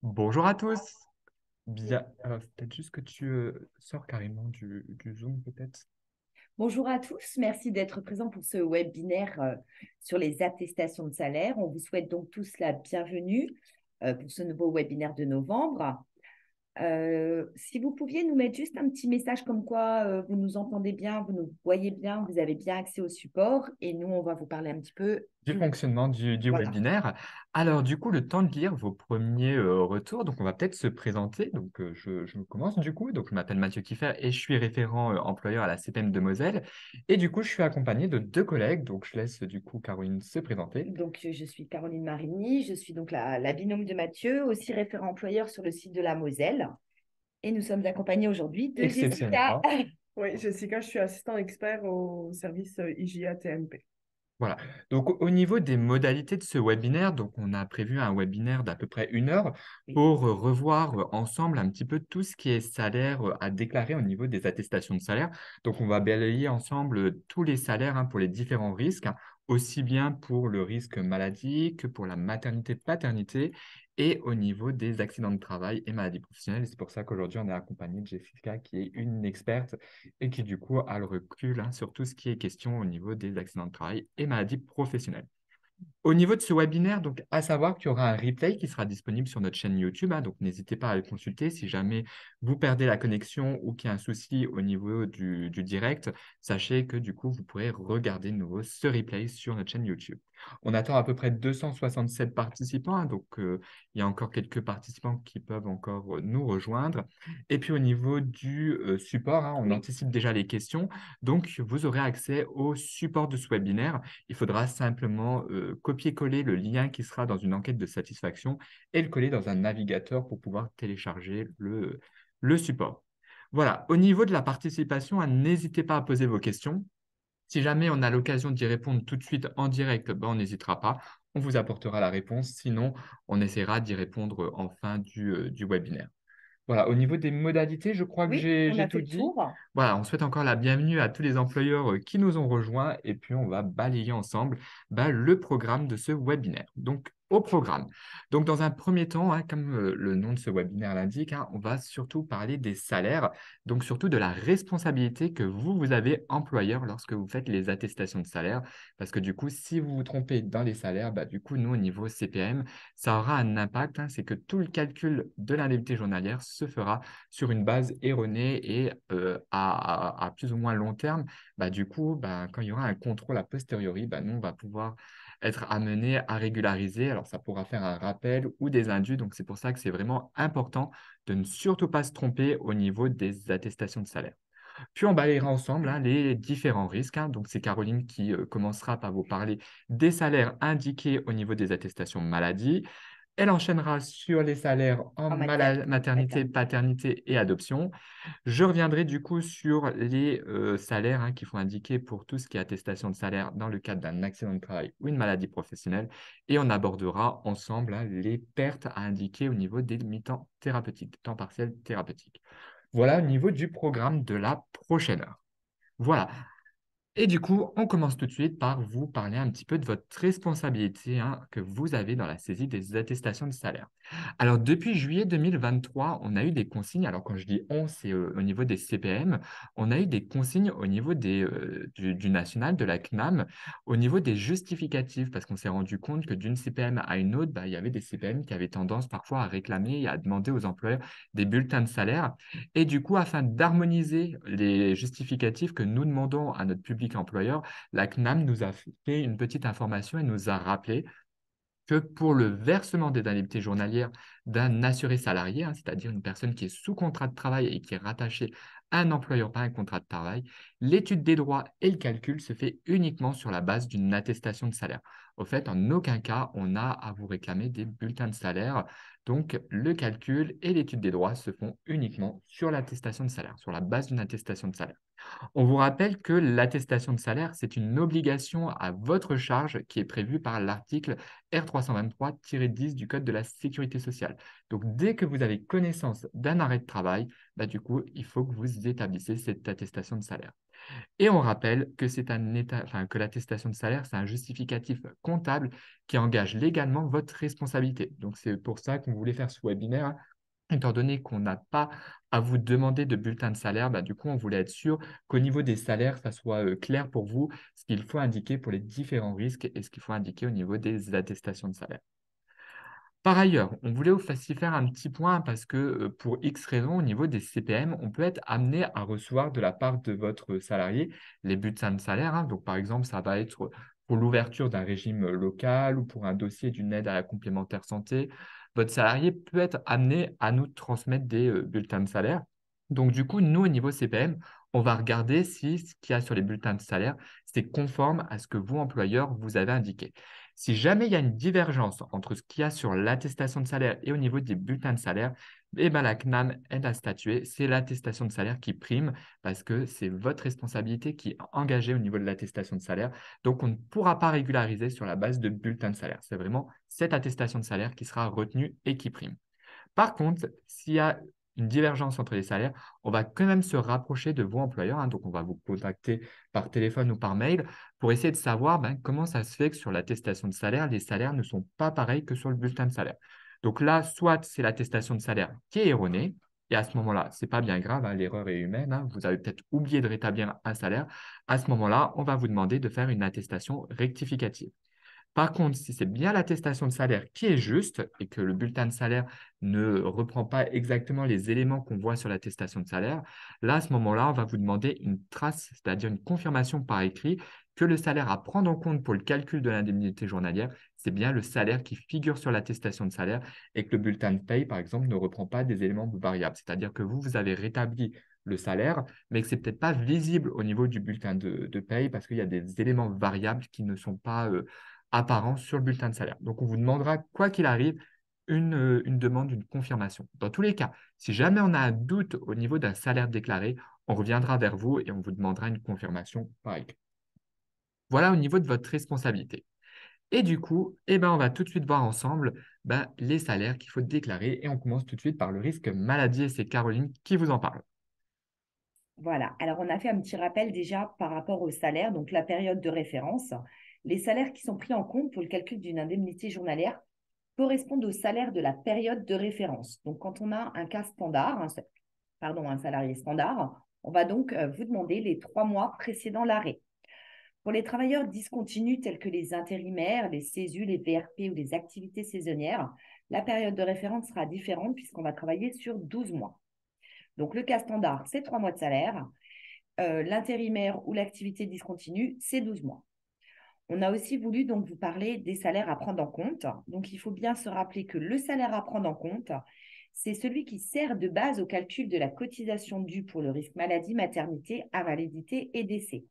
Bonjour à tous. Bien, peut-être juste que tu sors carrément du Zoom, peut-être. Bonjour à tous, merci d'être présents pour ce webinaire sur les attestations de salaire. On vous souhaite donc tous la bienvenue pour ce nouveau webinaire de novembre. Si vous pouviez nous mettre juste un petit message comme quoi vous nous entendez bien, vous nous voyez bien, vous avez bien accès au support et nous, on va vous parler un petit peu Du du... fonctionnement du Voilà. webinaire. Alors, du coup, le temps de lire vos premiers retours. Donc, on va peut-être se présenter. Donc, je commence du coup. Donc, je m'appelle Mathieu Kiffer et je suis référent employeur à la CPM de Moselle. Et du coup, je suis accompagné de deux collègues. Donc, je laisse du coup Caroline se présenter. Donc, je suis Caroline Marigny, je suis donc la binôme de Mathieu, aussi référent employeur sur le site de la Moselle. Et nous sommes accompagnés aujourd'hui de Jessica. Exceptionnellement. Oui, Jessica, je suis assistant expert au service IGA TMP. Voilà. Donc, au niveau des modalités de ce webinaire, donc on a prévu un webinaire d'à peu près 1 heure Oui. pour revoir ensemble un petit peu tout ce qui est salaire à déclarer au niveau des attestations de salaire. Donc, on va balayer ensemble tous les salaires pour les différents risques, aussi bien pour le risque maladie que pour la maternité-paternité et au niveau des accidents de travail et maladies professionnelles. Et c'est pour ça qu'aujourd'hui, on est accompagné de Jessica, qui est une experte et qui du coup a le recul sur tout ce qui est question au niveau des accidents de travail et maladies professionnelles. Au niveau de ce webinaire, donc, à savoir qu'il y aura un replay qui sera disponible sur notre chaîne YouTube, donc n'hésitez pas à le consulter si jamais vous perdez la connexion ou qu'il y a un souci au niveau du direct. Sachez que du coup, vous pourrez regarder de nouveau ce replay sur notre chaîne YouTube. On attend à peu près 267 participants, donc il y a encore quelques participants qui peuvent encore nous rejoindre. Et puis au niveau du support, on Oui. anticipe déjà les questions, donc vous aurez accès au support de ce webinaire. Il faudra simplement copier-coller le lien qui sera dans une enquête de satisfaction et le coller dans un navigateur pour pouvoir télécharger le support. Voilà, au niveau de la participation, n'hésitez pas à poser vos questions. Si jamais on a l'occasion d'y répondre tout de suite en direct, ben, on n'hésitera pas. On vous apportera la réponse. Sinon, on essaiera d'y répondre en fin du webinaire. Voilà, au niveau des modalités, je crois que Oui, on j'ai a fait tout le dit. tour. Voilà, on souhaite encore la bienvenue à tous les employeurs qui nous ont rejoints et puis on va balayer ensemble le programme de ce webinaire. Donc, au programme. Donc, dans un premier temps, comme le nom de ce webinaire l'indique, on va surtout parler des salaires, donc surtout de la responsabilité que vous avez employeur lorsque vous faites les attestations de salaire. Parce que du coup, si vous vous trompez dans les salaires, du coup, nous, au niveau CPM, ça aura un impact, c'est que tout le calcul de l'indemnité journalière se fera sur une base erronée et à plus ou moins long terme, du coup, quand il y aura un contrôle a posteriori, nous, on va pouvoir être amené à régulariser. Alors, ça pourra faire un rappel ou des indus. Donc, c'est pour ça que c'est vraiment important de ne surtout pas se tromper au niveau des attestations de salaire. Puis on balayera ensemble les différents risques. Donc c'est Caroline qui commencera par vous parler des salaires indiqués au niveau des attestations maladie. Elle enchaînera sur les salaires en En matière maternité, maternité. paternité et adoption. Je reviendrai du coup sur les salaires qu'il faut indiquer pour tout ce qui est attestation de salaire dans le cadre d'un accident de travail ou une maladie professionnelle. Et on abordera ensemble les pertes à indiquer au niveau des mi-temps thérapeutiques, temps partiel thérapeutique. Voilà au niveau du programme de la prochaine heure. Voilà. Et du coup, on commence tout de suite par vous parler un petit peu de votre responsabilité que vous avez dans la saisie des attestations de salaire. Alors, depuis juillet 2023, on a eu des consignes. Alors, quand je dis on, c'est au niveau des CPM. On a eu des consignes au niveau du national, de la CNAM, au niveau des justificatifs, parce qu'on s'est rendu compte que d'une CPM à une autre, il y avait des CPM qui avaient tendance parfois à réclamer et à demander aux employeurs des bulletins de salaire. Et du coup, afin d'harmoniser les justificatifs que nous demandons à notre public employeur, la CNAM nous a fait une petite information et nous a rappelé que pour le versement des indemnités journalières d'un assuré salarié, c'est-à-dire une personne qui est sous contrat de travail et qui est rattachée à un employeur par un contrat de travail, l'étude des droits et le calcul se fait uniquement sur la base d'une attestation de salaire. Au fait, en aucun cas, on a à vous réclamer des bulletins de salaire. Donc, le calcul et l'étude des droits se font uniquement sur l'attestation de salaire, sur la base d'une attestation de salaire. On vous rappelle que l'attestation de salaire, c'est une obligation à votre charge qui est prévue par l'article R323-10 du Code de la sécurité sociale. Donc, dès que vous avez connaissance d'un arrêt de travail, du coup, il faut que vous établissez cette attestation de salaire. Et on rappelle que que l'attestation de salaire, c'est un justificatif comptable qui engage légalement votre responsabilité. Donc, c'est pour ça qu'on voulait faire ce webinaire, hein. Étant donné qu'on n'a pas à vous demander de bulletin de salaire, du coup, on voulait être sûr qu'au niveau des salaires, ça soit clair pour vous, ce qu'il faut indiquer pour les différents risques et ce qu'il faut indiquer au niveau des attestations de salaire. Par ailleurs, on voulait aussi faire un petit point parce que pour X raisons, au niveau des CPM, on peut être amené à recevoir de la part de votre salarié les bulletins de salaire, hein. Donc, par exemple, ça va être pour l'ouverture d'un régime local ou pour un dossier d'une aide à la complémentaire santé. Votre salarié peut être amené à nous transmettre des bulletins de salaire. Donc, du coup, nous, au niveau CPM, on va regarder si ce qu'il y a sur les bulletins de salaire, c'est conforme à ce que vous, employeur, vous avez indiqué. Si jamais il y a une divergence entre ce qu'il y a sur l'attestation de salaire et au niveau des bulletins de salaire, la CNAM aide à statuer, c'est l'attestation de salaire qui prime parce que c'est votre responsabilité qui est engagée au niveau de l'attestation de salaire. Donc, on ne pourra pas régulariser sur la base de bulletins de salaire. C'est vraiment cette attestation de salaire qui sera retenue et qui prime. Par contre, s'il y a une divergence entre les salaires, on va quand même se rapprocher de vos employeurs, hein. Donc, on va vous contacter par téléphone ou par mail pour essayer de savoir comment ça se fait que sur l'attestation de salaire, les salaires ne sont pas pareils que sur le bulletin de salaire. Donc là, soit c'est l'attestation de salaire qui est erronée, et à ce moment-là, ce n'est pas bien grave, hein, l'erreur est humaine, hein. Vous avez peut-être oublié de rétablir un salaire. À ce moment-là, on va vous demander de faire une attestation rectificative. Par contre, si c'est bien l'attestation de salaire qui est juste et que le bulletin de salaire ne reprend pas exactement les éléments qu'on voit sur l'attestation de salaire, là, à ce moment-là, on va vous demander une trace, c'est-à-dire une confirmation par écrit que le salaire à prendre en compte pour le calcul de l'indemnité journalière, c'est bien le salaire qui figure sur l'attestation de salaire et que le bulletin de paye, par exemple, ne reprend pas des éléments variables. C'est-à-dire que vous avez rétabli le salaire, mais que ce n'est peut-être pas visible au niveau du bulletin de paye parce qu'il y a des éléments variables qui ne sont pas apparent sur le bulletin de salaire. Donc, on vous demandera, quoi qu'il arrive, une demande d'une confirmation. Dans tous les cas, si jamais on a un doute au niveau d'un salaire déclaré, on reviendra vers vous et on vous demandera une confirmation par écrit. Voilà au niveau de votre responsabilité. Et du coup, on va tout de suite voir ensemble les salaires qu'il faut déclarer. Et on commence tout de suite par le risque maladie et c'est Caroline qui vous en parle. Voilà. Alors, on a fait un petit rappel déjà par rapport au salaire, donc la période de référence. Les salaires qui sont pris en compte pour le calcul d'une indemnité journalière correspondent au salaire de la période de référence. Donc, quand on a un cas standard, un salarié standard, on va donc vous demander les 3 mois précédant l'arrêt. Pour les travailleurs discontinus tels que les intérimaires, les CESU, les VRP ou les activités saisonnières, la période de référence sera différente puisqu'on va travailler sur 12 mois. Donc, le cas standard, c'est 3 mois de salaire. L'intérimaire ou l'activité discontinue, c'est 12 mois. On a aussi voulu donc vous parler des salaires à prendre en compte. Donc, il faut bien se rappeler que le salaire à prendre en compte, c'est celui qui sert de base au calcul de la cotisation due pour le risque maladie, maternité, invalidité et décès.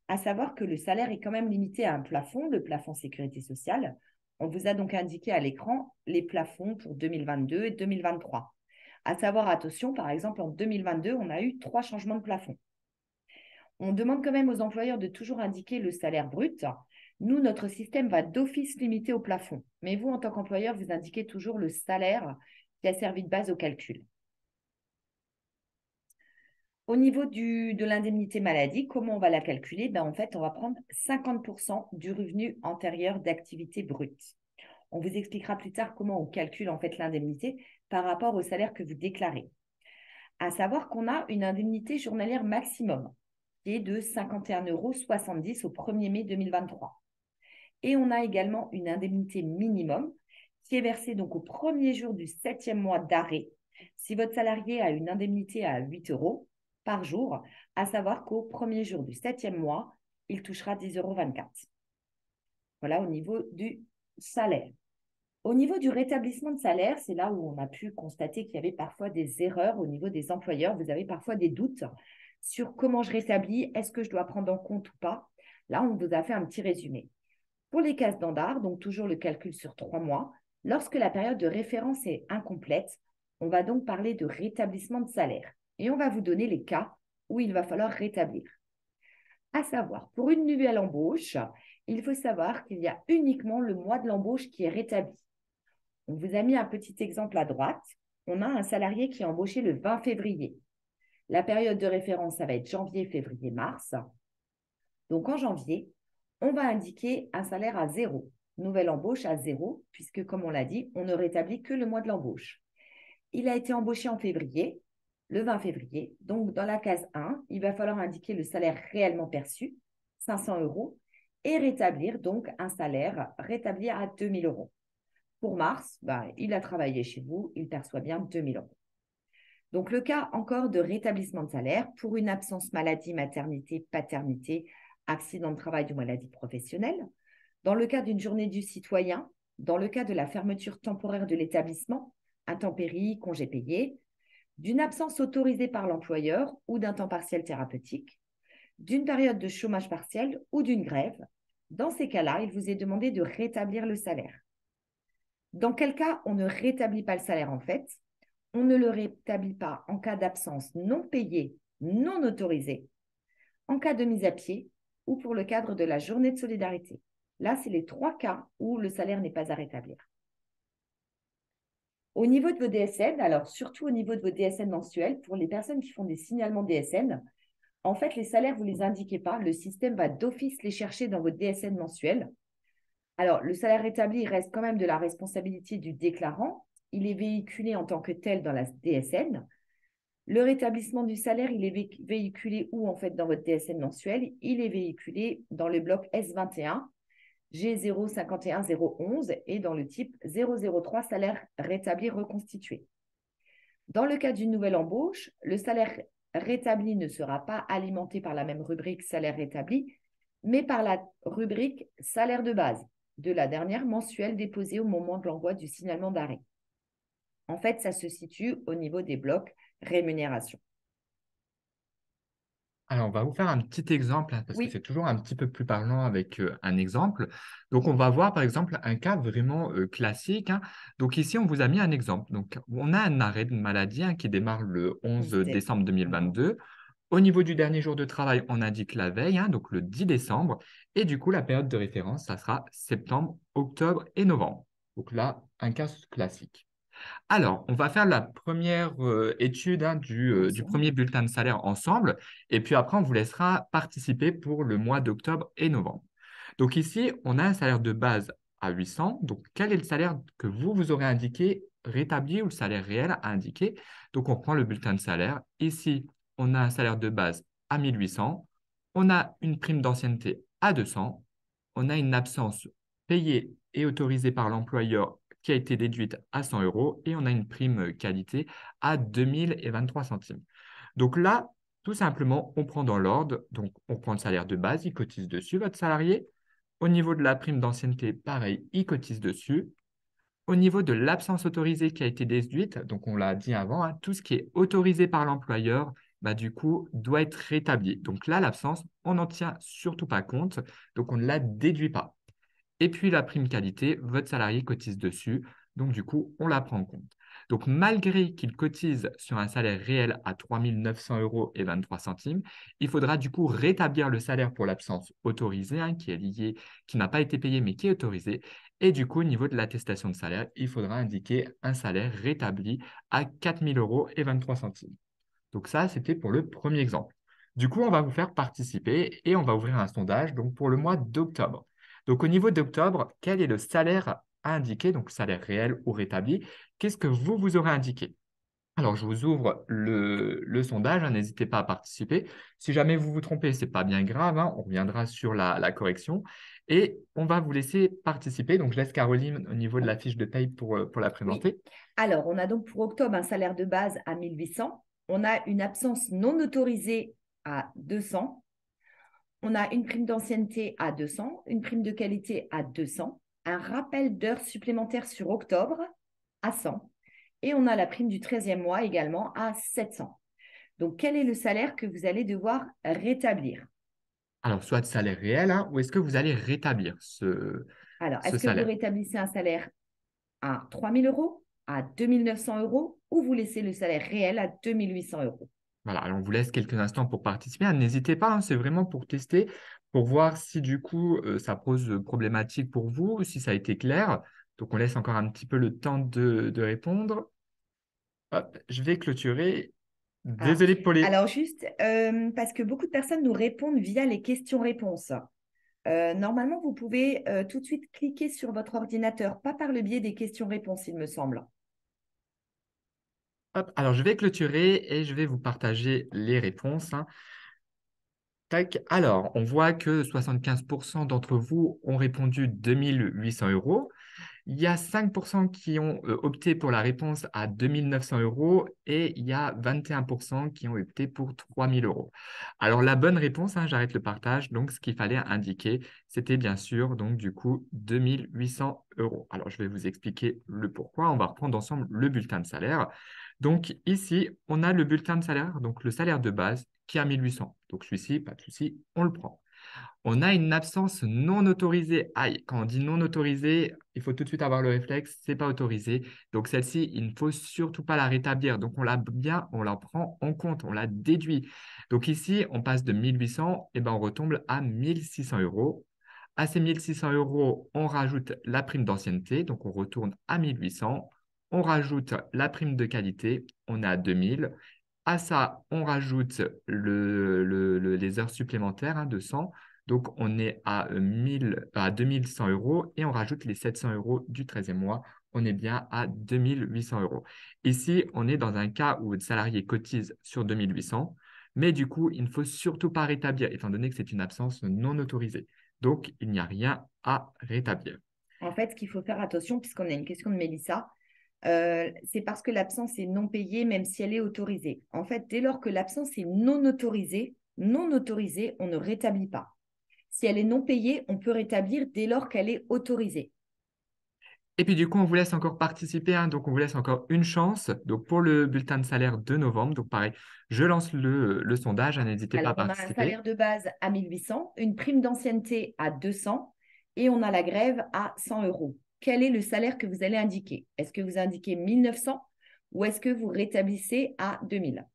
À savoir que le salaire est quand même limité à un plafond, le plafond sécurité sociale. On vous a donc indiqué à l'écran les plafonds pour 2022 et 2023. À savoir, attention, par exemple, en 2022, on a eu 3 changements de plafond. On demande quand même aux employeurs de toujours indiquer le salaire brut. Nous, notre système va d'office limiter au plafond. Mais vous, en tant qu'employeur, vous indiquez toujours le salaire qui a servi de base au calcul. Au niveau de l'indemnité maladie, comment on va la calculer? En fait, on va prendre 50% du revenu antérieur d'activité brute. On vous expliquera plus tard comment on calcule en fait l'indemnité par rapport au salaire que vous déclarez. À savoir qu'on a une indemnité journalière maximum qui est de 51,70 € au 1er mai 2023. Et on a également une indemnité minimum qui est versée donc au premier jour du 7e mois d'arrêt si votre salarié a une indemnité à 8 € par jour, à savoir qu'au premier jour du 7e mois, il touchera 10,24 €. Voilà au niveau du salaire. Au niveau du rétablissement de salaire, c'est là où on a pu constater qu'il y avait parfois des erreurs au niveau des employeurs. Vous avez parfois des doutes sur comment je rétablis, est-ce que je dois prendre en compte ou pas. Là, on vous a fait un petit résumé. Pour les cas standards, donc toujours le calcul sur 3 mois, lorsque la période de référence est incomplète, on va donc parler de rétablissement de salaire. Et on va vous donner les cas où il va falloir rétablir. À savoir, pour une nouvelle embauche, il faut savoir qu'il y a uniquement le mois de l'embauche qui est rétabli. On vous a mis un petit exemple à droite. On a un salarié qui est embauché le 20 février. La période de référence, ça va être janvier, février, mars. Donc, en janvier, on va indiquer un salaire à 0. Nouvelle embauche à 0, puisque, comme on l'a dit, on ne rétablit que le mois de l'embauche. Il a été embauché en février, le 20 février. Donc, dans la case 1, il va falloir indiquer le salaire réellement perçu, 500 euros, et rétablir donc un salaire rétabli à 2000 euros. Pour mars, il a travaillé chez vous, il perçoit bien 2000 euros. Donc, le cas encore de rétablissement de salaire pour une absence maladie, maternité, paternité, accident de travail ou maladie professionnelle. Dans le cas d'une journée du citoyen, dans le cas de la fermeture temporaire de l'établissement, intempéries, congés payés, d'une absence autorisée par l'employeur ou d'un temps partiel thérapeutique, d'une période de chômage partiel ou d'une grève. Dans ces cas-là, il vous est demandé de rétablir le salaire. Dans quel cas on ne rétablit pas le salaire en fait? On ne le rétablit pas en cas d'absence non payée, non autorisée, en cas de mise à pied ou pour le cadre de la journée de solidarité. Là, c'est les 3 cas où le salaire n'est pas à rétablir. Au niveau de vos DSN, alors surtout au niveau de vos DSN mensuels, pour les personnes qui font des signalements DSN, en fait, les salaires, vous ne les indiquez pas. Le système va d'office les chercher dans votre DSN mensuel. Alors, le salaire rétabli reste quand même de la responsabilité du déclarant. Il est véhiculé en tant que tel dans la DSN. Le rétablissement du salaire, il est véhiculé où en fait dans votre DSN mensuel? Il est véhiculé dans le bloc S21, G051011 et dans le type 003 salaire rétabli reconstitué. Dans le cas d'une nouvelle embauche, le salaire rétabli ne sera pas alimenté par la même rubrique salaire rétabli, mais par la rubrique salaire de base de la dernière mensuelle déposée au moment de l'envoi du signalement d'arrêt. En fait, ça se situe au niveau des blocs rémunération. Alors, on va vous faire un petit exemple, parce que Oui, c'est toujours un petit peu plus parlant avec un exemple. Donc, on va voir, par exemple, un cas vraiment classique, hein. Donc, ici, on vous a mis un exemple. Donc, on a un arrêt de maladie, hein, qui démarre le 11 décembre 2022. Au niveau du dernier jour de travail, on indique la veille, hein, donc le 10 décembre. Et du coup, la période de référence, ça sera septembre, octobre et novembre. Donc là, un cas classique. Alors, on va faire la première étude, hein, du premier bulletin de salaire ensemble. Et puis après, on vous laissera participer pour le mois d'octobre et novembre. Donc ici, on a un salaire de base à 800. Donc, quel est le salaire que vous aurez indiqué rétabli ou le salaire réel à indiquer? Donc, on prend le bulletin de salaire. Ici, on a un salaire de base à 1800. On a une prime d'ancienneté à 200. On a une absence payée et autorisée par l'employeur qui a été déduite à 100 euros et on a une prime qualité à 2023 centimes. Donc là, tout simplement, on prend dans l'ordre. Donc, on prend le salaire de base, il cotise dessus, votre salarié. Au niveau de la prime d'ancienneté, pareil, il cotise dessus. Au niveau de l'absence autorisée qui a été déduite, donc on l'a dit avant, hein, tout ce qui est autorisé par l'employeur, du coup, doit être rétabli. Donc là, l'absence, on n'en tient surtout pas compte, donc on ne la déduit pas. Et puis la prime qualité, votre salarié cotise dessus. Donc du coup, on la prend en compte. Donc malgré qu'il cotise sur un salaire réel à 3 900 euros et 23 centimes, il faudra du coup rétablir le salaire pour l'absence autorisée, hein, qui est liée, qui n'a pas été payée mais qui est autorisée. Et du coup, au niveau de l'attestation de salaire, il faudra indiquer un salaire rétabli à 4 000 euros et 23 centimes. Donc ça, c'était pour le premier exemple. Du coup, on va vous faire participer et on va ouvrir un sondage donc pour le mois d'octobre. Donc au niveau d'octobre, quel est le salaire à indiquer, donc salaire réel ou rétabli? Qu'est-ce que vous aurez indiqué? Alors, je vous ouvre le sondage, hein, n'hésitez pas à participer. Si jamais vous vous trompez, ce n'est pas bien grave, hein, on reviendra sur la correction et on va vous laisser participer. Donc, je laisse Caroline au niveau de la fiche de paye pour la oui. présenter. Alors, on a donc pour octobre un salaire de base à 1800. On a une absence non autorisée à 200. On a une prime d'ancienneté à 200, une prime de qualité à 200, un rappel d'heures supplémentaires sur octobre à 100 et on a la prime du 13e mois également à 700. Donc, quel est le salaire que vous allez devoir rétablir? Alors, soit de salaire réel, hein, ou est-ce que vous allez rétablir Alors, ce est-ce que vous salaire? rétablissez un salaire à 3 000 euros, à 2 900 euros ou vous laissez le salaire réel à 2 800 euros? Voilà, alors on vous laisse quelques instants pour participer, hein. N'hésitez pas, hein, c'est vraiment pour tester, pour voir si du coup ça pose problématique pour vous, ou si ça a été clair. Donc on laisse encore un petit peu le temps de répondre. Hop, je vais clôturer Ah, Désolé pour les... alors juste, parce que beaucoup de personnes nous répondent via les questions-réponses. Normalement, vous pouvez tout de suite cliquer sur votre ordinateur, pas par le biais des questions-réponses, il me semble. Hop, alors, je vais clôturer et je vais vous partager les réponses, hein. Tac. Alors, on voit que 75% d'entre vous ont répondu 2800 euros. Il y a 5% qui ont opté pour la réponse à 2900 euros et il y a 21% qui ont opté pour 3000 euros. Alors, la bonne réponse, hein, j'arrête le partage, donc ce qu'il fallait indiquer, c'était bien sûr, donc du coup, 2800 euros. Alors, je vais vous expliquer le pourquoi. On va reprendre ensemble le bulletin de salaire. Donc, ici, on a le bulletin de salaire, donc le salaire de base qui est à 1800. Donc, celui-ci, pas de souci, on le prend. On a une absence non autorisée. Aïe, quand on dit non autorisée, il faut tout de suite avoir le réflexe, c'est pas autorisé. Donc celle-ci, il ne faut surtout pas la rétablir. Donc on on la prend en compte, on la déduit. Donc ici, on passe de 1800, et ben on retombe à 1600 euros. À ces 1600 euros, on rajoute la prime d'ancienneté, donc on retourne à 1800. On rajoute la prime de qualité, on est à 2000. À ça, on rajoute les heures supplémentaires, hein, de 100. Donc, on est à 2100 euros et on rajoute les 700 euros du 13e mois. On est bien à 2800 euros. Ici, on est dans un cas où le salarié cotise sur 2800, mais du coup, il ne faut surtout pas rétablir, étant donné que c'est une absence non autorisée. Donc, il n'y a rien à rétablir. En fait, ce qu'il faut faire attention, puisqu'on a une question de Mélissa, c'est parce que l'absence est non payée, même si elle est autorisée. En fait, dès lors que l'absence est non autorisée, on ne rétablit pas. Si elle est non payée, on peut rétablir dès lors qu'elle est autorisée. Et puis, du coup, on vous laisse encore participer, hein, donc on vous laisse encore une chance. Donc, pour le bulletin de salaire de novembre, donc pareil, je lance le sondage, hein, n'hésitez pas à Alors, on a un participer. salaire de base à 1800, une prime d'ancienneté à 200 et on a la grève à 100 euros. Quel est le salaire que vous allez indiquer? Est-ce que vous indiquez 1900 ou est-ce que vous rétablissez à 2000?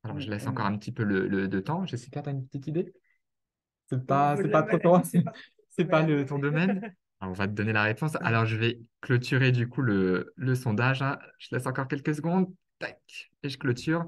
Alors, je laisse encore un petit peu de temps. Jessica, tu as une petite idée? C'est pas, Vous c'est pas trop l'avez- toi. c'est pas C'est pas domaine. ton domaine. Alors, on va te donner la réponse. Alors, je vais clôturer du coup le sondage, hein. Je laisse encore quelques secondes. Tac, et je clôture.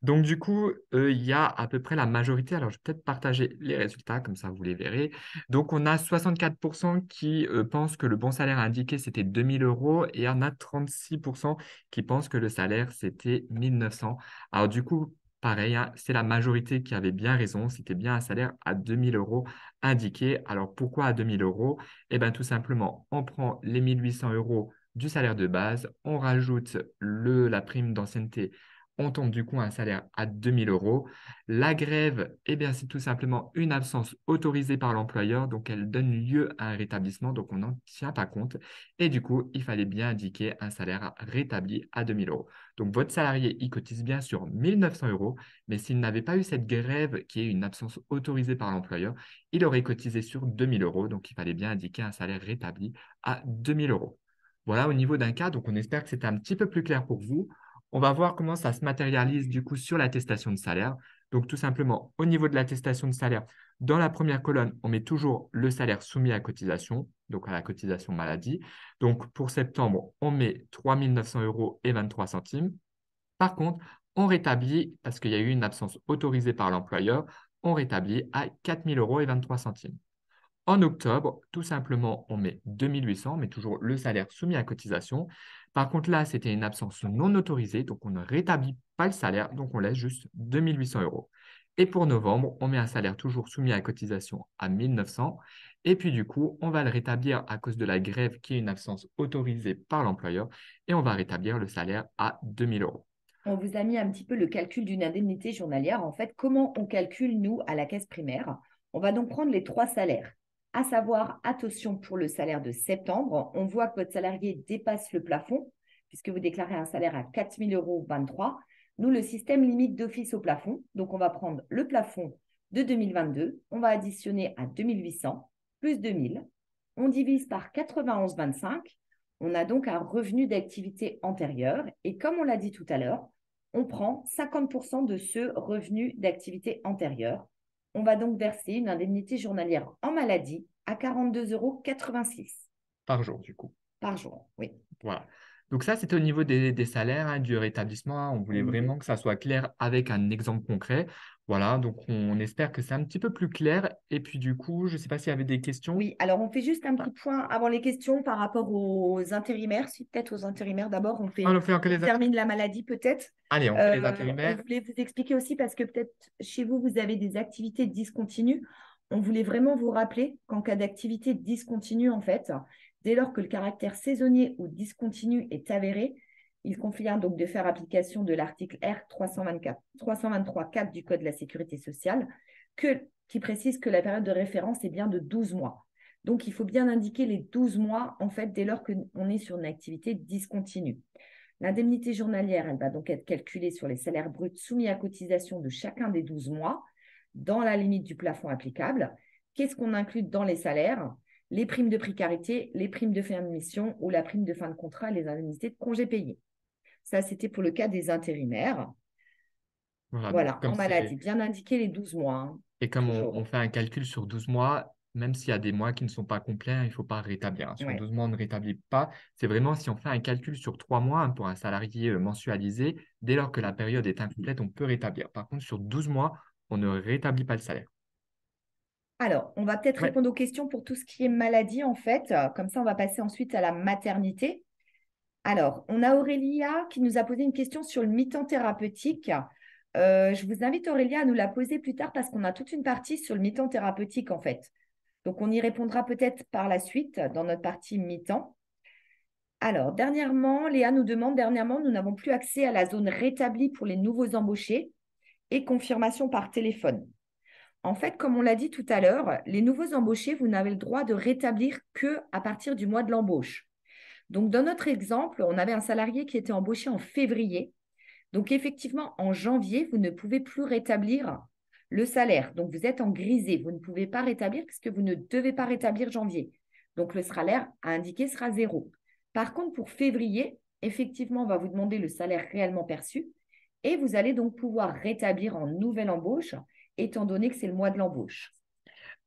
Donc, du coup, il y a à peu près la majorité. Alors, je vais peut-être partager les résultats, comme ça, vous les verrez. Donc, on a 64% qui pensent que le bon salaire indiqué, c'était 2000 euros et il y en a 36% qui pensent que le salaire, c'était 1900. Alors, du coup, pareil, hein, c'est la majorité qui avait bien raison. C'était bien un salaire à 2000 euros indiqué. Alors, pourquoi à 2000 euros? Eh bien, tout simplement, on prend les 1800 euros du salaire de base, on rajoute la prime d'ancienneté, on tombe du coup à un salaire à 2000 euros. La grève, eh bien, c'est tout simplement une absence autorisée par l'employeur, donc elle donne lieu à un rétablissement, donc on n'en tient pas compte. Et du coup, il fallait bien indiquer un salaire rétabli à 2000 euros. Donc votre salarié, il cotise bien sur 1900 euros, mais s'il n'avait pas eu cette grève qui est une absence autorisée par l'employeur, il aurait cotisé sur 2000 euros, donc il fallait bien indiquer un salaire rétabli à 2000 euros. Voilà au niveau d'un cas, donc on espère que c'était un petit peu plus clair pour vous. On va voir comment ça se matérialise du coup sur l'attestation de salaire. Donc tout simplement, au niveau de l'attestation de salaire, dans la première colonne, on met toujours le salaire soumis à cotisation, donc à la cotisation maladie. Donc pour septembre, on met 3 900 euros et 23 centimes. Par contre, on rétablit, parce qu'il y a eu une absence autorisée par l'employeur, on rétablit à 4 000 euros et 23 centimes. En octobre, tout simplement, on met 2800, mais toujours le salaire soumis à cotisation. Par contre, là, c'était une absence non autorisée, donc on ne rétablit pas le salaire, donc on laisse juste 2800 euros. Et pour novembre, on met un salaire toujours soumis à cotisation à 1900. Et puis du coup, on va le rétablir à cause de la grève qui est une absence autorisée par l'employeur. Et on va rétablir le salaire à 2000 euros. On vous a mis un petit peu le calcul d'une indemnité journalière. En fait, comment on calcule, nous, à la caisse primaire? On va donc prendre les trois salaires, à savoir, attention pour le salaire de septembre, on voit que votre salarié dépasse le plafond, puisque vous déclarez un salaire à 4 000 euros 23. Nous, le système limite d'office au plafond. Donc, on va prendre le plafond de 2022, on va additionner à 2800 plus 2000. On divise par 91,25. On a donc un revenu d'activité antérieure. Et comme on l'a dit tout à l'heure, on prend 50% de ce revenu d'activité antérieure. On va donc verser une indemnité journalière en maladie à 42,86 € Par jour, du coup. par jour. Oui. Voilà. Donc ça, c'était au niveau des salaires, hein, du rétablissement, hein. On voulait Oui. vraiment que ça soit clair avec un exemple concret. Voilà, donc on espère que c'est un petit peu plus clair. Et puis du coup, je ne sais pas s'il y avait des questions. Oui, alors on fait juste un petit point avant les questions par rapport aux intérimaires. Si peut-être aux intérimaires d'abord, Ah, on fait encore on les termine la maladie peut-être. Allez, on fait les On intérimaires. voulait vous expliquer aussi parce que peut-être chez vous, vous avez des activités discontinues. On voulait vraiment vous rappeler qu'en cas d'activité discontinue, en fait, dès lors que le caractère saisonnier ou discontinu est avéré, il convient donc de faire application de l'article R 323-4 du Code de la sécurité sociale qui précise que la période de référence est bien de 12 mois. Donc, il faut bien indiquer les 12 mois, en fait, dès lors qu'on est sur une activité discontinue. L'indemnité journalière, elle va donc être calculée sur les salaires bruts soumis à cotisation de chacun des 12 mois, dans la limite du plafond applicable. Qu'est-ce qu'on inclut dans les salaires? Les primes de précarité, les primes de fin de mission ou la prime de fin de contrat, les indemnités de congés payés. Ça, c'était pour le cas des intérimaires. Voilà, donc Voilà, comme en maladie, c'est bien indiquer les 12 mois, hein, et comme on toujours. fait un calcul sur 12 mois, même s'il y a des mois qui ne sont pas complets, hein, il ne faut pas rétablir, hein. Sur Ouais. 12 mois, on ne rétablit pas. C'est vraiment si on fait un calcul sur 3 mois, hein, pour un salarié mensualisé, dès lors que la période est incomplète, on peut rétablir. Par contre, sur 12 mois, on ne rétablit pas le salaire. Alors, on va peut-être Ouais. répondre aux questions pour tout ce qui est maladie, en fait. Comme ça, on va passer ensuite à la maternité. Alors, on a Aurélia qui nous a posé une question sur le mi-temps thérapeutique. Je vous invite, Aurélia, à nous la poser plus tard parce qu'on a toute une partie sur le mi-temps thérapeutique, en fait. Donc, on y répondra peut-être par la suite dans notre partie mi-temps. Alors, Léa nous demande, dernièrement, nous n'avons plus accès à la zone rétablie pour les nouveaux embauchés et confirmation par téléphone. En fait, comme on l'a dit tout à l'heure, les nouveaux embauchés, vous n'avez le droit de rétablir que à partir du mois de l'embauche. Donc, dans notre exemple, on avait un salarié qui était embauché en février. Donc, effectivement, en janvier, vous ne pouvez plus rétablir le salaire. Donc, vous êtes en grisé. Vous ne pouvez pas rétablir puisque vous ne devez pas rétablir janvier. Donc, le salaire à indiquer sera zéro. Par contre, pour février, effectivement, on va vous demander le salaire réellement perçu et vous allez donc pouvoir rétablir en nouvelle embauche, étant donné que c'est le mois de l'embauche.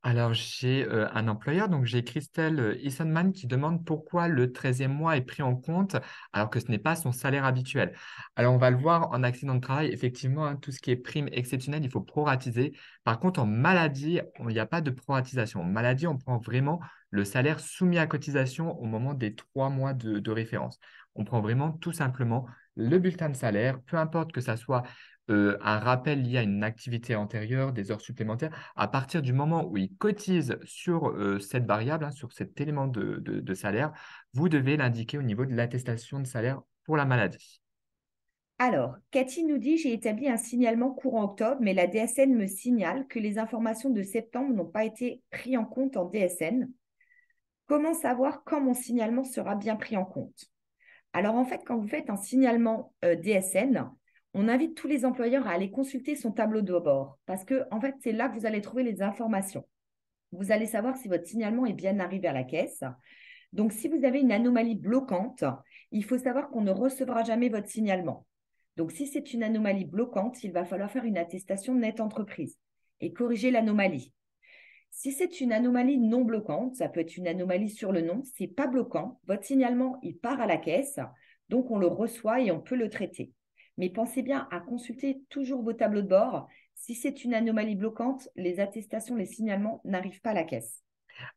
Alors, j'ai un employeur, donc j'ai Christelle Issenman qui demande pourquoi le 13e mois est pris en compte alors que ce n'est pas son salaire habituel. Alors, on va le voir en accident de travail, effectivement, hein, tout ce qui est prime exceptionnelle, il faut proratiser. Par contre, en maladie, il n'y a pas de proratisation. En maladie, on prend vraiment le salaire soumis à cotisation au moment des 3 mois de référence. On prend vraiment tout simplement le bulletin de salaire, peu importe que ça soit un rappel lié à une activité antérieure, des heures supplémentaires. À partir du moment où il cotise sur cette variable, hein, sur cet élément de salaire, vous devez l'indiquer au niveau de l'attestation de salaire pour la maladie. Alors, Cathy nous dit, j'ai établi un signalement courant octobre, mais la DSN me signale que les informations de septembre n'ont pas été prises en compte en DSN. Comment savoir quand mon signalement sera bien pris en compte? Alors, en fait, quand vous faites un signalement DSN, on invite tous les employeurs à aller consulter son tableau de bord parce que, en fait, c'est là que vous allez trouver les informations. Vous allez savoir si votre signalement est bien arrivé à la caisse. Donc, si vous avez une anomalie bloquante, il faut savoir qu'on ne recevra jamais votre signalement. Donc, si c'est une anomalie bloquante, il va falloir faire une attestation nette entreprise et corriger l'anomalie. Si c'est une anomalie non bloquante, ça peut être une anomalie sur le nom, c'est pas bloquant, votre signalement, il part à la caisse, donc on le reçoit et on peut le traiter. Mais pensez bien à consulter toujours vos tableaux de bord. Si c'est une anomalie bloquante, les attestations, les signalements n'arrivent pas à la caisse.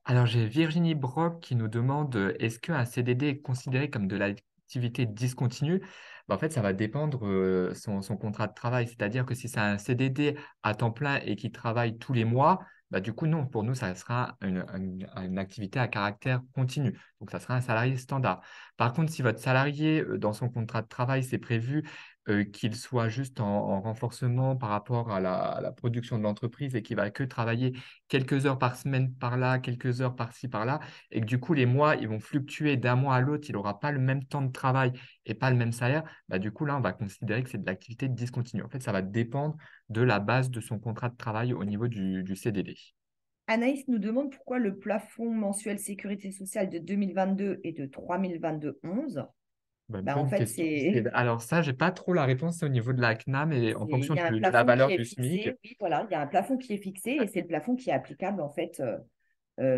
Alors, j'ai Virginie Brock qui nous demande est-ce qu'un CDD est considéré comme de l'activité discontinue? En fait, ça va dépendre son contrat de travail. C'est-à-dire que si c'est un CDD à temps plein et qui travaille tous les mois, du coup, non, pour nous, ça sera une activité à caractère continu. Donc, ça sera un salarié standard. Par contre, si votre salarié, dans son contrat de travail, c'est prévu qu'il soit juste en renforcement par rapport à la production de l'entreprise et qu'il va que travailler quelques heures par semaine par là, quelques heures par-ci, par-là, et que du coup, les mois, ils vont fluctuer d'un mois à l'autre, il n'aura pas le même temps de travail et pas le même salaire, du coup, là, on va considérer que c'est de l'activité discontinue. En fait, ça va dépendre de la base de son contrat de travail au niveau du CDD. Anaïs nous demande pourquoi le plafond mensuel sécurité sociale de 2022 est de 3 022,11. En Bonne fait, question. Alors ça, j'ai pas trop la réponse, c'est au niveau de la CNAM et en il fonction y a un de la plafond qui valeur est du SMIC. fixé. Oui, voilà, il y a un plafond qui est fixé et c'est le plafond qui est applicable en fait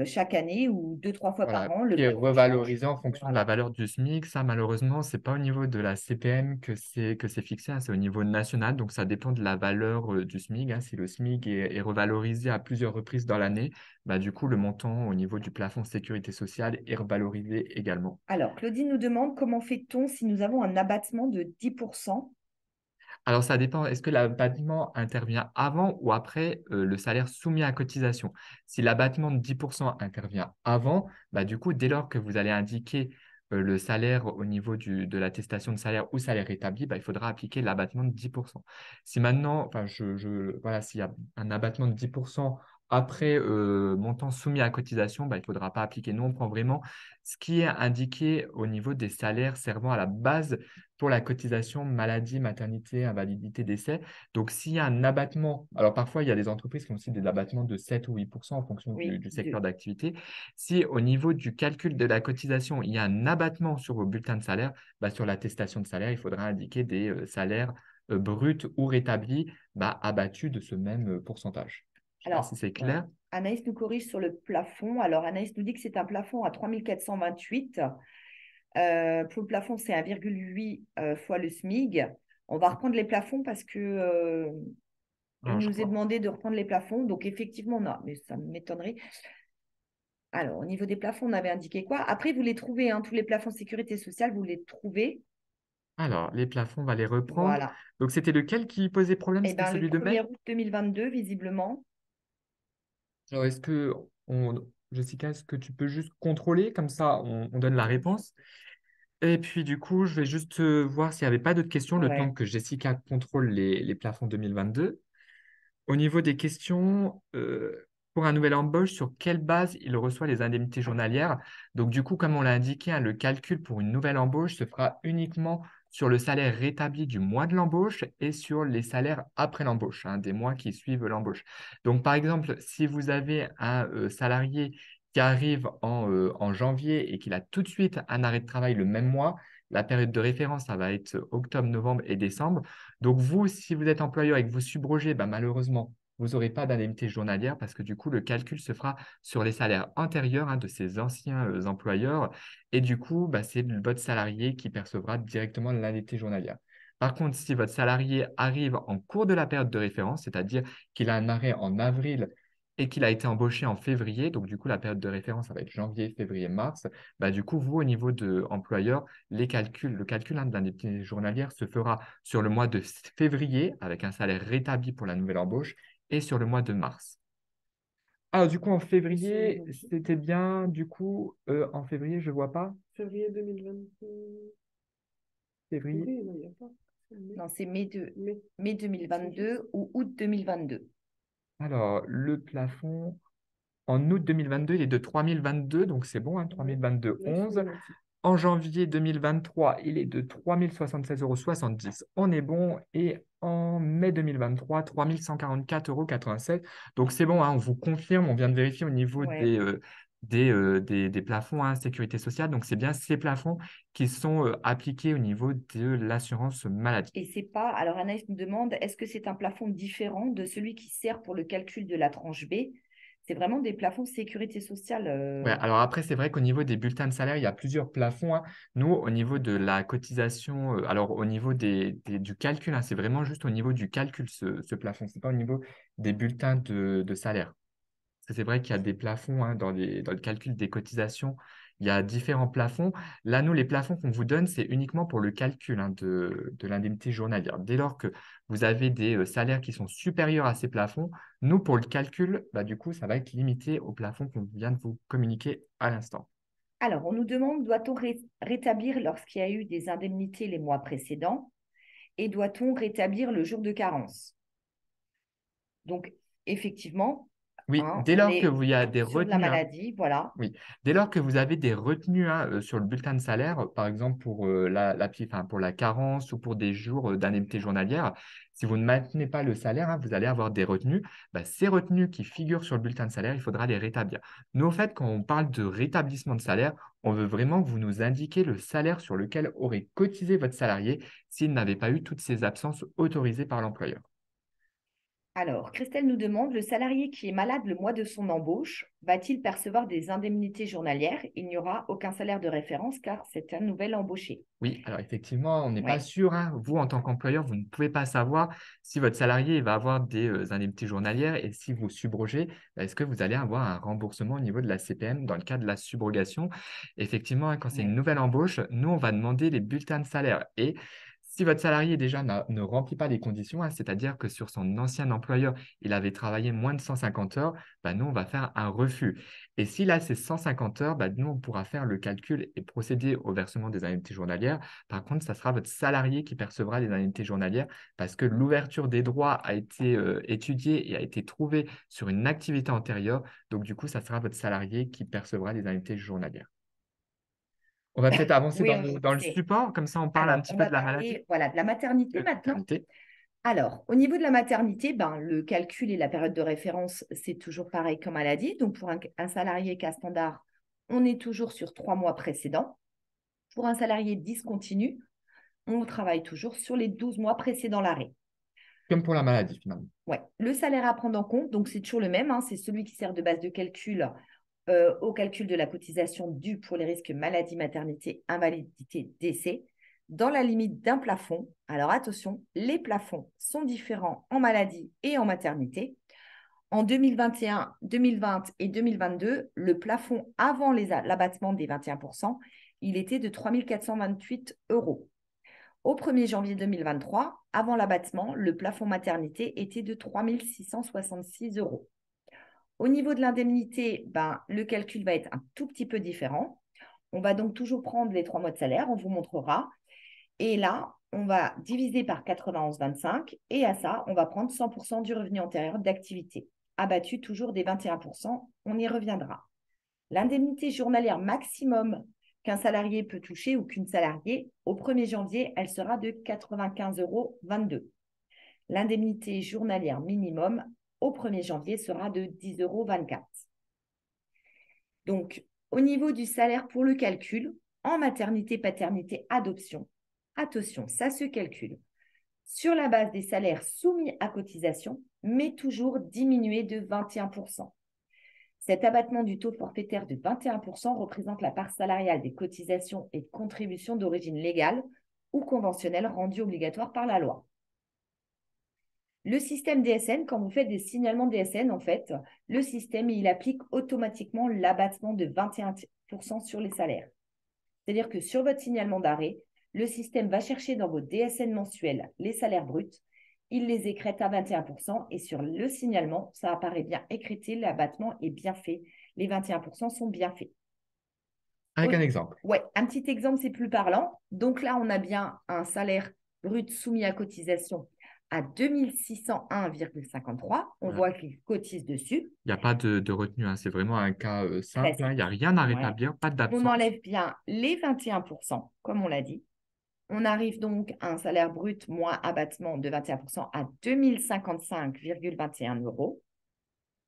chaque année ou deux, trois fois par Voilà, an, le qui est plafond change. revalorisé en fonction de la Voilà. valeur du SMIC. Ça, malheureusement, c'est pas au niveau de la CPM que c'est fixé, hein, c'est au niveau national. Donc, ça dépend de la valeur du SMIC, hein. Si le SMIC est revalorisé à plusieurs reprises dans l'année, bah, du coup, le montant au niveau du plafond sécurité sociale est revalorisé également. Alors, Claudine nous demande comment fait-on si nous avons un abattement de 10%. Alors, ça dépend. Est-ce que l'abattement intervient avant ou après le salaire soumis à cotisation? Si l'abattement de 10% intervient avant, bah, du coup, dès lors que vous allez indiquer le salaire au niveau de l'attestation de salaire ou salaire établi, bah, il faudra appliquer l'abattement de 10%. Si maintenant, enfin, voilà, s'il y a un abattement de 10% après montant soumis à cotisation, bah, il ne faudra pas appliquer. Nous, on prend vraiment ce qui est indiqué au niveau des salaires servant à la base pour la cotisation maladie, maternité, invalidité, décès. Donc, s'il y a un abattement, alors parfois, il y a des entreprises qui ont aussi des abattements de 7 ou 8% en fonction Oui, du secteur d'activité. Si au niveau du calcul de la cotisation, il y a un abattement sur vos bulletins de salaire, bah, sur l'attestation de salaire, il faudra indiquer des salaires bruts ou rétablis abattus de ce même pourcentage. Je ne sais pas si alors, c'est voilà. clair. Anaïs nous corrige sur le plafond. Alors, Anaïs nous dit que c'est un plafond à 3428. Pour le plafond, c'est 1,8 fois le SMIG. On va reprendre les plafonds parce que il Alors, je nous est crois. demandé de reprendre les plafonds. Donc, effectivement, non, mais ça m'étonnerait. Alors, au niveau des plafonds, on avait indiqué quoi? Après, vous les trouvez, hein, tous les plafonds sécurité sociale, vous les trouvez. Alors, les plafonds, on va les reprendre. Voilà. Donc, c'était lequel qui posait problème? Eh C'était bien, le celui de 1er mai? août 2022, visiblement. Alors, Jessica, est-ce que tu peux juste contrôler? Comme ça, on donne la Bien sûr. réponse. Et puis, du coup, je vais juste voir s'il n'y avait pas d'autres questions le temps Ouais. que Jessica contrôle les plafonds 2022. Au niveau des questions, pour un nouvel embauche, sur quelle base il reçoit les indemnités journalières? Donc, du coup, comme on l'a indiqué, hein, le calcul pour une nouvelle embauche se fera uniquement sur le salaire rétabli du mois de l'embauche et sur les salaires après l'embauche, hein, des mois qui suivent l'embauche. Donc, par exemple, si vous avez un salarié qui arrive en janvier et qu'il a tout de suite un arrêt de travail le même mois, la période de référence, ça va être octobre, novembre et décembre. Donc, vous, si vous êtes employeur et que vous subrogez, malheureusement, vous n'aurez pas d'indemnité journalière parce que du coup, le calcul se fera sur les salaires antérieurs, hein, de ces anciens employeurs. Et du coup, c'est votre salarié qui percevra directement l'indemnité journalière. Par contre, si votre salarié arrive en cours de la période de référence, c'est-à-dire qu'il a un arrêt en avril et qu'il a été embauché en février, donc du coup, la période de référence, ça va être janvier, février, mars, du coup, vous, au niveau de employeur, le calcul, hein, de l'indemnité journalière se fera sur le mois de février avec un salaire rétabli pour la nouvelle embauche et sur le mois de mars. Ah, du coup, en février, c'était bien. Du coup, en février, je ne vois pas. Février 2022. Février. Février, non, il n'y a pas. C'est mai. Non, c'est Mai. mai C'est juste. 2022 ou août 2022. Alors, le plafond, en août 2022, il est de 3022, donc c'est bon, hein, Ouais. 3022, Là, ils sont 11. identiques. En janvier 2023, il est de 3076,70 €. On est bon. Et en mai 2023, 3144,87 €. Donc, c'est bon, hein, on vous confirme, on vient de vérifier au niveau Ouais. des plafonds, hein, sécurité sociale. Donc, c'est bien ces plafonds qui sont appliqués au niveau de l'assurance maladie. Et c'est pas. Alors, Anaïs nous demande, est-ce que c'est un plafond différent de celui qui sert pour le calcul de la tranche B? C'est vraiment des plafonds de sécurité sociale. Ouais, alors après, c'est vrai qu'au niveau des bulletins de salaire, il y a plusieurs plafonds, hein. Nous, au niveau de la cotisation, alors au niveau du calcul, hein, c'est vraiment juste au niveau du calcul ce plafond. Ce n'est pas au niveau des bulletins de salaire. Parce que c'est vrai qu'il y a des plafonds, hein, dans le calcul des cotisations. Il y a différents plafonds. Là, nous, les plafonds qu'on vous donne, c'est uniquement pour le calcul, hein, de l'indemnité journalière. Dès lors que vous avez des salaires qui sont supérieurs à ces plafonds, nous, pour le calcul, du coup, ça va être limité au plafond qu'on vient de vous communiquer à l'instant. Alors, on nous demande, doit-on rétablir lorsqu'il y a eu des indemnités les mois précédents et doit-on rétablir le jour de carence? Donc, effectivement, Oui, hein, dès on lors que est vous il y a des sur de la retenues, hein. maladie, voilà. Oui, dès lors que vous avez des retenues, hein, sur le bulletin de salaire, par exemple pour pour la carence ou pour des jours d'indemnité journalière, si vous ne maintenez pas le salaire, hein, vous allez avoir des retenues. Ces retenues qui figurent sur le bulletin de salaire, il faudra les rétablir. Nous, au fait, quand on parle de rétablissement de salaire, on veut vraiment que vous nous indiquiez le salaire sur lequel aurait cotisé votre salarié s'il n'avait pas eu toutes ces absences autorisées par l'employeur. Alors, Christelle nous demande, le salarié qui est malade le mois de son embauche, va-t-il percevoir des indemnités journalières? Il n'y aura aucun salaire de référence car c'est un nouvel embauché. Oui, alors effectivement, on n'est pas Ouais. sûr, hein. Vous, en tant qu'employeur, vous ne pouvez pas savoir si votre salarié va avoir des indemnités journalières et si vous subrogez, est-ce que vous allez avoir un remboursement au niveau de la CPM dans le cas de la subrogation. Effectivement, hein, quand c'est une Ouais. nouvelle embauche, nous, on va demander les bulletins de salaire. Et si votre salarié déjà ne remplit pas les conditions, hein, c'est-à-dire que sur son ancien employeur, il avait travaillé moins de 150 heures, bah, nous, on va faire un refus. Et s'il a ces 150 heures, bah, nous, on pourra faire le calcul et procéder au versement des indemnités journalières. Par contre, ça sera votre salarié qui percevra les indemnités journalières parce que l'ouverture des droits a été étudiée et a été trouvée sur une activité antérieure. Donc, du coup, ça sera votre salarié qui percevra les indemnités journalières. On va peut-être avancer Oui, dans le c'est. support, comme ça on parle un Alors, petit on peu va de la maladie. parler voilà, de la maternité maintenant. Maternité. Alors, au niveau de la maternité, ben, le calcul et la période de référence, c'est toujours pareil comme maladie. Donc, pour un salarié cas standard, on est toujours sur 3 mois précédents. Pour un salarié discontinu, on travaille toujours sur les 12 mois précédant l'arrêt. Comme pour la maladie, finalement. Ouais. Le salaire à prendre en compte, donc c'est toujours le même, hein, c'est celui qui sert de base de calcul au calcul de la cotisation due pour les risques maladie, maternité, invalidité, décès, dans la limite d'un plafond. Alors attention, les plafonds sont différents en maladie et en maternité. En 2021, 2020 et 2022, le plafond avant l'abattement des 21%, il était de 3 428 €. Au 1er janvier 2023, avant l'abattement, le plafond maternité était de 3 666 €. Au niveau de l'indemnité, ben, le calcul va être un tout petit peu différent. On va donc toujours prendre les 3 mois de salaire, on vous montrera. Et là, on va diviser par 91,25 et à ça, on va prendre 100% du revenu antérieur d'activité, abattu toujours des 21%, on y reviendra. L'indemnité journalière maximum qu'un salarié peut toucher ou qu'une salariée, au 1er janvier, elle sera de 95,22 €. L'indemnité journalière minimum au 1er janvier sera de 10,24 €. Donc, au niveau du salaire pour le calcul, en maternité, paternité, adoption, attention, ça se calcule sur la base des salaires soumis à cotisation, mais toujours diminués de 21%. Cet abattement du taux forfaitaire de 21% représente la part salariale des cotisations et contributions d'origine légale ou conventionnelle rendues obligatoires par la loi. Le système DSN, quand vous faites des signalements DSN, en fait, le système, il applique automatiquement l'abattement de 21% sur les salaires. C'est-à-dire que sur votre signalement d'arrêt, le système va chercher dans vos DSN mensuels les salaires bruts, il les écrète à 21% et sur le signalement, ça apparaît bien écrété, l'abattement est bien fait, les 21% sont bien faits. Avec un exemple. Ouais, un petit exemple, c'est plus parlant. Donc là, on a bien un salaire brut soumis à cotisation à 2601,53. On Voilà. voit qu'il cotise dessus. Il n'y a pas de retenue, hein. C'est vraiment un cas simple, hein. Il n'y a Classique. rien à Ouais. rétablir, pas On d'absence. enlève bien les 21%, comme on l'a dit. On arrive donc à un salaire brut moins abattement de 21% à 2055,21 €.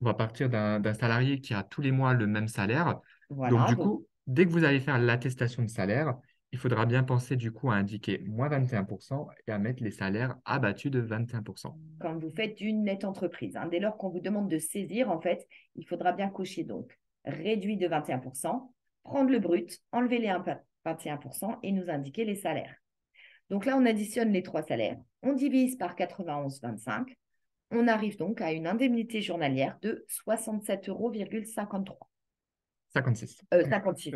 On va partir d'un salarié qui a tous les mois le même salaire. Donc, Voilà, du donc coup, dès que vous allez faire l'attestation de salaire, il faudra bien penser du coup à indiquer moins 21% et à mettre les salaires abattus de 21%. quand vous faites une nette entreprise, hein, dès lors qu'on vous demande de saisir, en fait, il faudra bien cocher donc réduit de 21%, prendre le brut, enlever les 21% et nous indiquer les salaires. Donc là, on additionne les 3 salaires, on divise par 91,25, on arrive donc à une indemnité journalière de 67,53 €. 56. 56.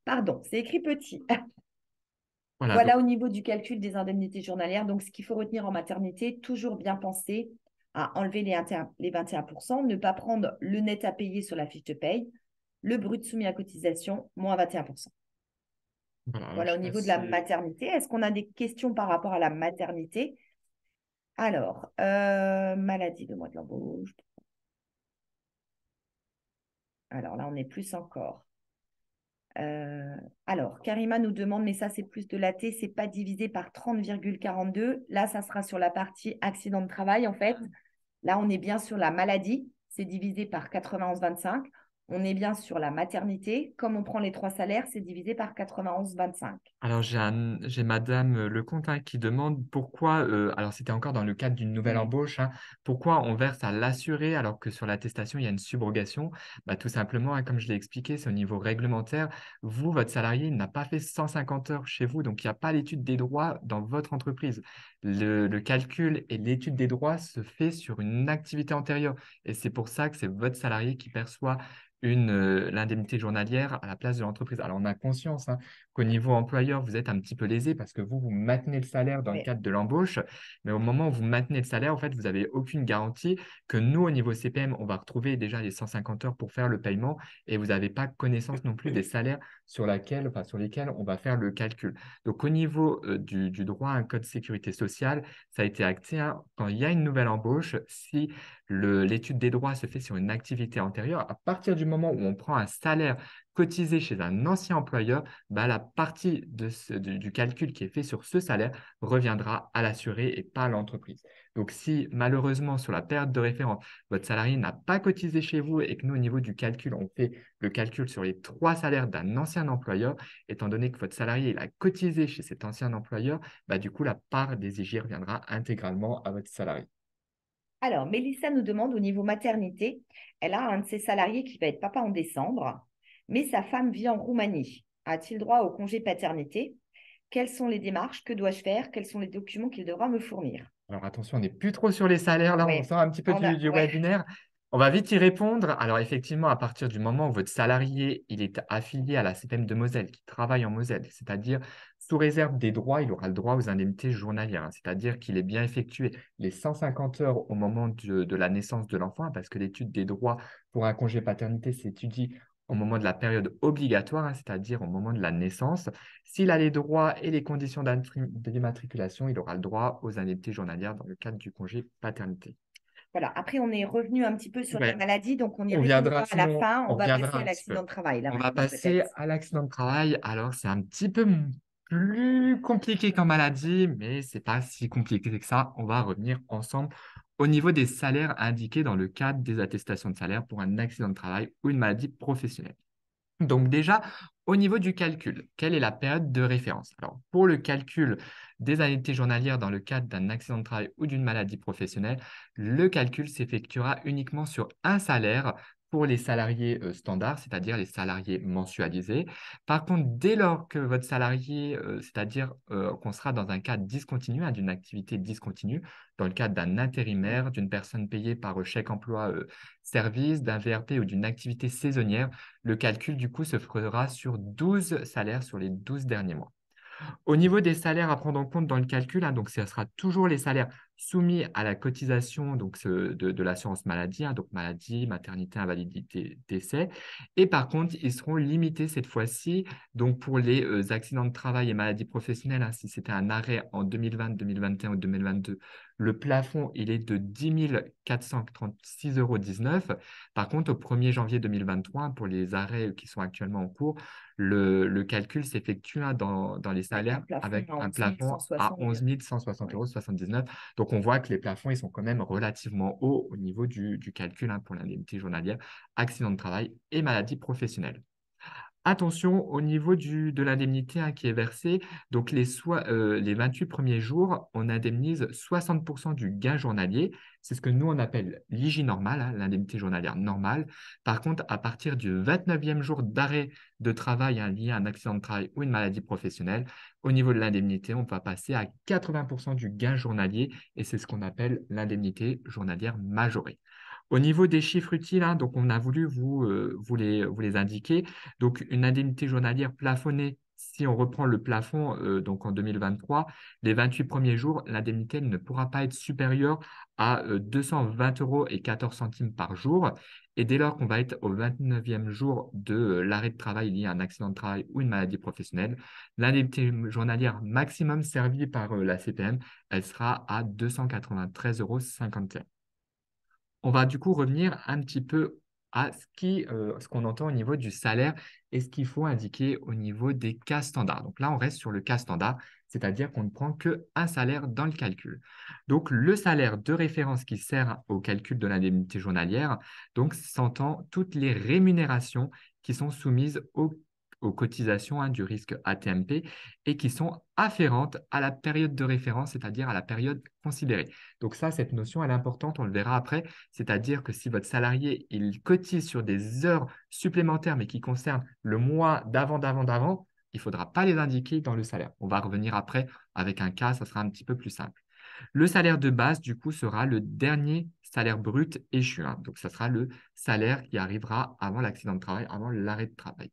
Pardon, c'est écrit petit. Voilà, donc Voilà au niveau du calcul des indemnités journalières. Donc, ce qu'il faut retenir en maternité, toujours bien penser à enlever les 21%, ne pas prendre le net à payer sur la fiche de paye, le brut soumis à cotisation, moins 21%. voilà, Voilà au niveau de la maternité. Est-ce qu'on a des questions par rapport à la maternité? Alors, maladie de mois de l'embauche. Alors là, on est plus encore. Alors, Karima nous demande, mais ça, c'est plus de l'AT, c'est pas divisé par 30,42. Là, ça sera sur la partie accident de travail, en fait. Là, on est bien sur la maladie. C'est divisé par 91,25. On est bien sur la maternité. Comme on prend les 3 salaires, c'est divisé par 91,25. Alors, j'ai Madame Lecomte hein, qui demande pourquoi, alors c'était encore dans le cadre d'une nouvelle Oui. embauche, hein, pourquoi on verse à l'assuré alors que sur l'attestation, il y a une subrogation. Bah, tout simplement, hein, comme je l'ai expliqué, c'est au niveau réglementaire. Vous, votre salarié, il n'a pas fait 150 heures chez vous, donc il n'y a pas l'étude des droits dans votre entreprise. Le calcul et l'étude des droits se fait sur une activité antérieure. Et c'est pour ça que c'est votre salarié qui perçoit l'indemnité journalière à la place de l'entreprise. Alors, on a conscience hein, qu'au niveau employeur, vous êtes un petit peu lésé parce que vous maintenez le salaire dans le Oui. cadre de l'embauche, mais au moment où vous maintenez le salaire, en fait, vous n'avez aucune garantie que nous, au niveau CPM, on va retrouver déjà les 150 heures pour faire le paiement et vous n'avez pas connaissance non plus des salaires sur lesquels on va faire le calcul. Donc, au niveau du droit à un code sécurité sociale, ça a été acté hein, quand il y a une nouvelle embauche, si l'étude des droits se fait sur une activité antérieure, à partir du moment où on prend un salaire cotisé chez un ancien employeur, bah, la partie du calcul qui est fait sur ce salaire reviendra à l'assuré et pas à l'entreprise. Donc, si malheureusement, sur la période de référence, votre salarié n'a pas cotisé chez vous et que nous, au niveau du calcul, on fait le calcul sur les 3 salaires d'un ancien employeur, étant donné que votre salarié il a cotisé chez cet ancien employeur, bah, du coup, la part des IJ reviendra intégralement à votre salarié. Alors, Mélissa nous demande au niveau maternité, elle a un de ses salariés qui va être papa en décembre, mais sa femme vit en Roumanie. A-t-il droit au congé paternité? Quelles sont les démarches? Que dois-je faire? Quels sont les documents qu'il devra me fournir? Alors attention, on n'est plus trop sur les salaires, là, on Oui, sort un petit peu du ouais. webinaire. On va vite y répondre. Alors effectivement, à partir du moment où votre salarié il est affilié à la CPM de Moselle, qui travaille en Moselle, c'est-à-dire sous réserve des droits, il aura le droit aux indemnités journalières, hein. C'est-à-dire qu'il est bien effectué les 150 heures au moment de la naissance de l'enfant, parce que l'étude des droits pour un congé paternité s'étudie au moment de la période obligatoire, hein, c'est-à-dire au moment de la naissance. S'il a les droits et les conditions d'immatriculation, il aura le droit aux indemnités journalières dans le cadre du congé paternité. Voilà. Après, on est revenu un petit peu sur la Ouais, maladie, donc on y on viendra, répondra à la sinon, fin. On on va reviendra passer à un petit peu. l'accident de travail là On va maintenant, peut-être. passer à l'accident de travail. Alors, c'est un petit peu plus compliqué qu'en maladie, mais c'est pas si compliqué que ça. On va revenir ensemble au niveau des salaires indiqués dans le cadre des attestations de salaire pour un accident de travail ou une maladie professionnelle. Donc déjà, au niveau du calcul, quelle est la période de référence? Alors, pour le calcul des indemnités journalières dans le cadre d'un accident de travail ou d'une maladie professionnelle, le calcul s'effectuera uniquement sur un salaire pour les salariés standards, c'est-à-dire les salariés mensualisés. Par contre, dès lors que votre salarié, c'est-à-dire qu'on sera dans un cadre discontinu, hein, d'une activité discontinue, dans le cadre d'un intérimaire, d'une personne payée par chèque emploi service, d'un VRP ou d'une activité saisonnière, le calcul, du coup, se fera sur 12 salaires sur les 12 derniers mois. Au niveau des salaires à prendre en compte dans le calcul, hein, donc ce sera toujours les salaires soumis à la cotisation donc, de l'assurance maladie, hein, donc maladie, maternité, invalidité, décès. Et par contre, ils seront limités cette fois-ci donc pour les accidents de travail et maladies professionnelles. Hein, si c'était un arrêt en 2020, 2021 ou 2022, le plafond, il est de 10 436,19 €. Par contre, au 1er janvier 2023, pour les arrêts qui sont actuellement en cours, le calcul s'effectue hein, dans les Avec un salaires plafond avec à un 11 plafond à 160. 11 160,79 Ouais. €. Donc, on voit que les plafonds, ils sont quand même relativement hauts au niveau du calcul hein, pour l'indemnité journalière, accident de travail et maladie professionnelle. Attention au niveau de l'indemnité hein, qui est versée. Donc, les 28 premiers jours, on indemnise 60% du gain journalier. C'est ce que nous, on appelle l'IJ normale, hein, l'indemnité journalière normale. Par contre, à partir du 29e jour d'arrêt de travail hein, lié à un accident de travail ou une maladie professionnelle, au niveau de l'indemnité, on va passer à 80% du gain journalier et c'est ce qu'on appelle l'indemnité journalière majorée. Au niveau des chiffres utiles, hein, donc on a voulu vous les indiquer. Donc, une indemnité journalière plafonnée, si on reprend le plafond donc en 2023, les 28 premiers jours, l'indemnité ne pourra pas être supérieure à 220,14 € par jour. Et dès lors qu'on va être au 29e jour de l'arrêt de travail lié à un accident de travail ou une maladie professionnelle, l'indemnité journalière maximum servie par la CPM, elle sera à 293,51 €. On va du coup revenir un petit peu à ce qu'on entend au niveau du salaire et ce qu'il faut indiquer au niveau des cas standards. Donc là, on reste sur le cas standard, c'est-à-dire qu'on ne prend qu'un salaire dans le calcul. Donc le salaire de référence qui sert au calcul de l'indemnité journalière, donc s'entend toutes les rémunérations qui sont soumises aux cotisations du risque AT-MP et qui sont afférentes à la période de référence, c'est-à-dire à la période considérée. Donc ça, cette notion, elle est importante, on le verra après, c'est-à-dire que si votre salarié, il cotise sur des heures supplémentaires, mais qui concernent le mois d'avant, il ne faudra pas les indiquer dans le salaire. On va revenir après avec un cas, ça sera un petit peu plus simple. Le salaire de base, du coup, sera le dernier salaire brut échu. Donc, ça sera le salaire qui arrivera avant l'accident de travail, avant l'arrêt de travail.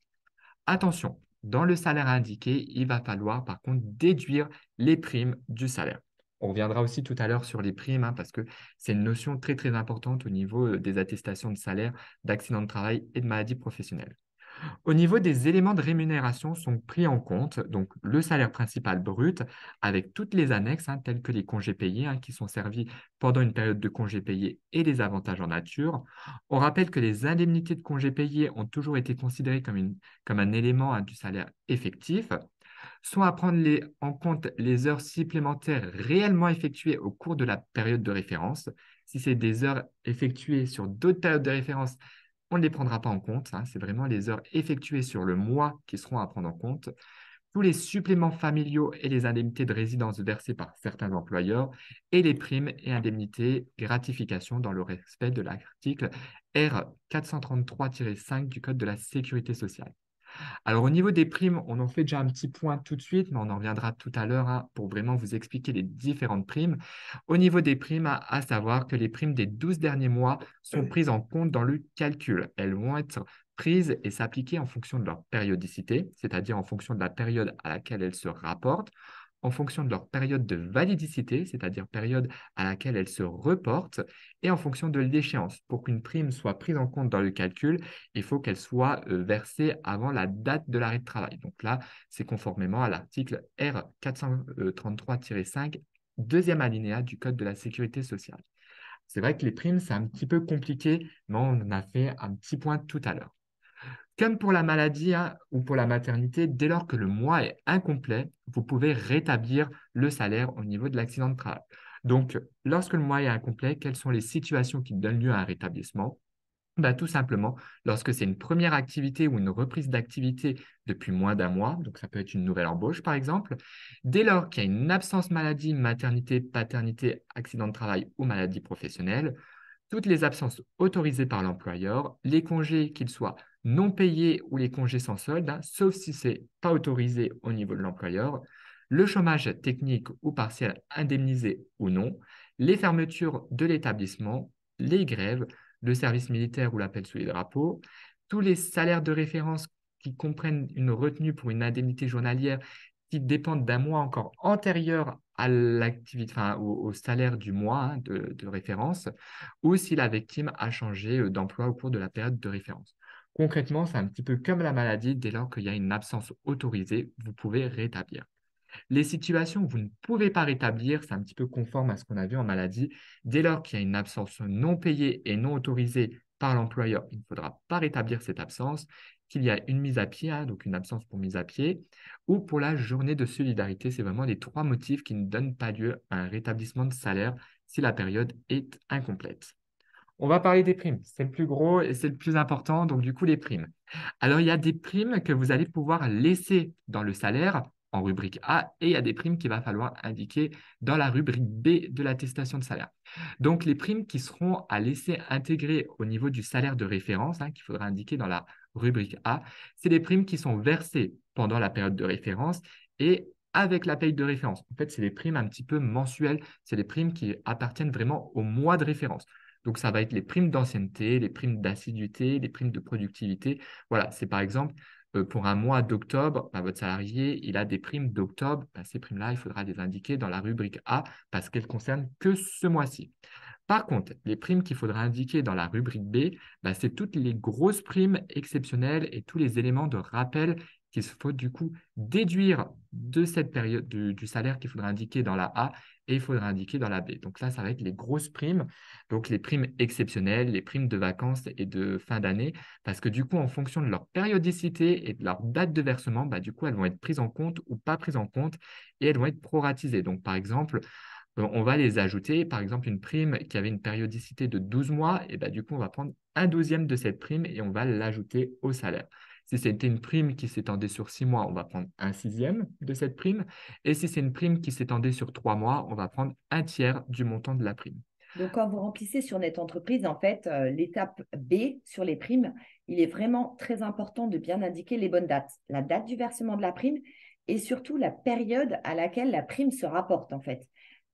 Attention, dans le salaire indiqué, il va falloir par contre déduire les primes du salaire. On reviendra aussi tout à l'heure sur les primes parce que c'est une notion très très importante au niveau des attestations de salaire, d'accident de travail et de maladie professionnelle. Au niveau des éléments de rémunération sont pris en compte, donc le salaire principal brut avec toutes les annexes, telles que les congés payés qui sont servis pendant une période de congés payés et les avantages en nature. On rappelle que les indemnités de congés payés ont toujours été considérées comme un élément du salaire effectif. Sont à prendre en compte les heures supplémentaires réellement effectuées au cours de la période de référence. Si c'est des heures effectuées sur d'autres périodes de référence, on ne les prendra pas en compte. C'est vraiment les heures effectuées sur le mois qui seront à prendre en compte. Tous les suppléments familiaux et les indemnités de résidence versées par certains employeurs et les primes et indemnités gratifications dans le respect de l'article R 433-5 du Code de la sécurité sociale. Alors, au niveau des primes, on en fait déjà un petit point tout de suite, mais on en reviendra tout à l'heure pour vraiment vous expliquer les différentes primes. Au niveau des primes, à savoir que les primes des 12 derniers mois sont prises en compte dans le calcul. Elles vont être prises et s'appliquer en fonction de leur périodicité, c'est-à-dire en fonction de la période à laquelle elles se rapportent, en fonction de leur période de validicité, c'est-à-dire période à laquelle elles se reportent, et en fonction de l'échéance. Pour qu'une prime soit prise en compte dans le calcul, il faut qu'elle soit versée avant la date de l'arrêt de travail. Donc là, c'est conformément à l'article R 433-5, deuxième alinéa du Code de la sécurité sociale. C'est vrai que les primes, c'est un petit peu compliqué, mais on en a fait un petit point tout à l'heure. Comme pour la maladie ou pour la maternité, dès lors que le mois est incomplet, vous pouvez rétablir le salaire au niveau de l'accident de travail. Donc, lorsque le mois est incomplet, quelles sont les situations qui donnent lieu à un rétablissement? Tout simplement, lorsque c'est une première activité ou une reprise d'activité depuis moins d'un mois, donc ça peut être une nouvelle embauche par exemple, dès lors qu'il y a une absence maladie, maternité, paternité, accident de travail ou maladie professionnelle, toutes les absences autorisées par l'employeur, les congés qu'ils soient non payés ou les congés sans solde, sauf si ce n'est pas autorisé au niveau de l'employeur, le chômage technique ou partiel indemnisé ou non, les fermetures de l'établissement, les grèves, le service militaire ou l'appel sous les drapeaux, tous les salaires de référence qui comprennent une retenue pour une indemnité journalière qui dépendent d'un mois encore antérieur à l'activité, au salaire du mois de référence, ou si la victime a changé d'emploi au cours de la période de référence. Concrètement, c'est un petit peu comme la maladie, dès lors qu'il y a une absence autorisée, vous pouvez rétablir. Les situations que vous ne pouvez pas rétablir, c'est un petit peu conforme à ce qu'on a vu en maladie. Dès lors qu'il y a une absence non payée et non autorisée par l'employeur, il ne faudra pas rétablir cette absence. Qu'il y a une mise à pied, donc une absence pour mise à pied, ou pour la journée de solidarité. C'est vraiment les trois motifs qui ne donnent pas lieu à un rétablissement de salaire si la période est incomplète. On va parler des primes. C'est le plus gros et c'est le plus important, donc du coup les primes. Alors, il y a des primes que vous allez pouvoir laisser dans le salaire en rubrique A et il y a des primes qu'il va falloir indiquer dans la rubrique B de l'attestation de salaire. Donc, les primes qui seront à laisser intégrer au niveau du salaire de référence, qu'il faudra indiquer dans la rubrique A, c'est des primes qui sont versées pendant la période de référence et avec la paye de référence. En fait, c'est des primes un petit peu mensuelles, c'est des primes qui appartiennent vraiment au mois de référence. Donc, ça va être les primes d'ancienneté, les primes d'assiduité, les primes de productivité. Voilà, c'est par exemple pour un mois d'octobre, votre salarié, il a des primes d'octobre. Ces primes-là, il faudra les indiquer dans la rubrique A parce qu'elles concernent que ce mois-ci. Par contre, les primes qu'il faudra indiquer dans la rubrique B, c'est toutes les grosses primes exceptionnelles et tous les éléments de rappel qu'il faut du coup déduire de cette période du salaire qu'il faudra indiquer dans la A et il faudra indiquer dans la B. Donc là, ça va être les grosses primes, donc les primes exceptionnelles, les primes de vacances et de fin d'année, parce que du coup, en fonction de leur périodicité et de leur date de versement, bah, du coup, elles vont être prises en compte ou pas prises en compte et elles vont être proratisées. Donc, par exemple, on va les ajouter. Par exemple, une prime qui avait une périodicité de 12 mois, et bah, du coup, on va prendre un douzième de cette prime et on va l'ajouter au salaire. Si c'était une prime qui s'étendait sur 6 mois, on va prendre un sixième de cette prime. Et si c'est une prime qui s'étendait sur 3 mois, on va prendre un tiers du montant de la prime. Donc, quand vous remplissez sur Net Entreprise, en fait, l'étape B sur les primes, il est vraiment très important de bien indiquer les bonnes dates. La date du versement de la prime et surtout la période à laquelle la prime se rapporte, en fait,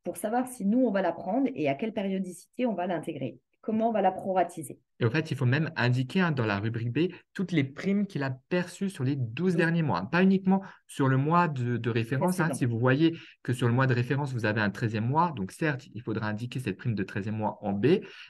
pour savoir si nous, on va la prendre et à quelle périodicité on va l'intégrer. Comment on va la proratiser. Et en fait, il faut même indiquer dans la rubrique B toutes les primes qu'il a perçues sur les 12 Oui, derniers mois. Pas uniquement sur le mois de référence. précédent. Si vous voyez que sur le mois de référence, vous avez un 13e mois, donc certes, il faudra indiquer cette prime de 13e mois en B,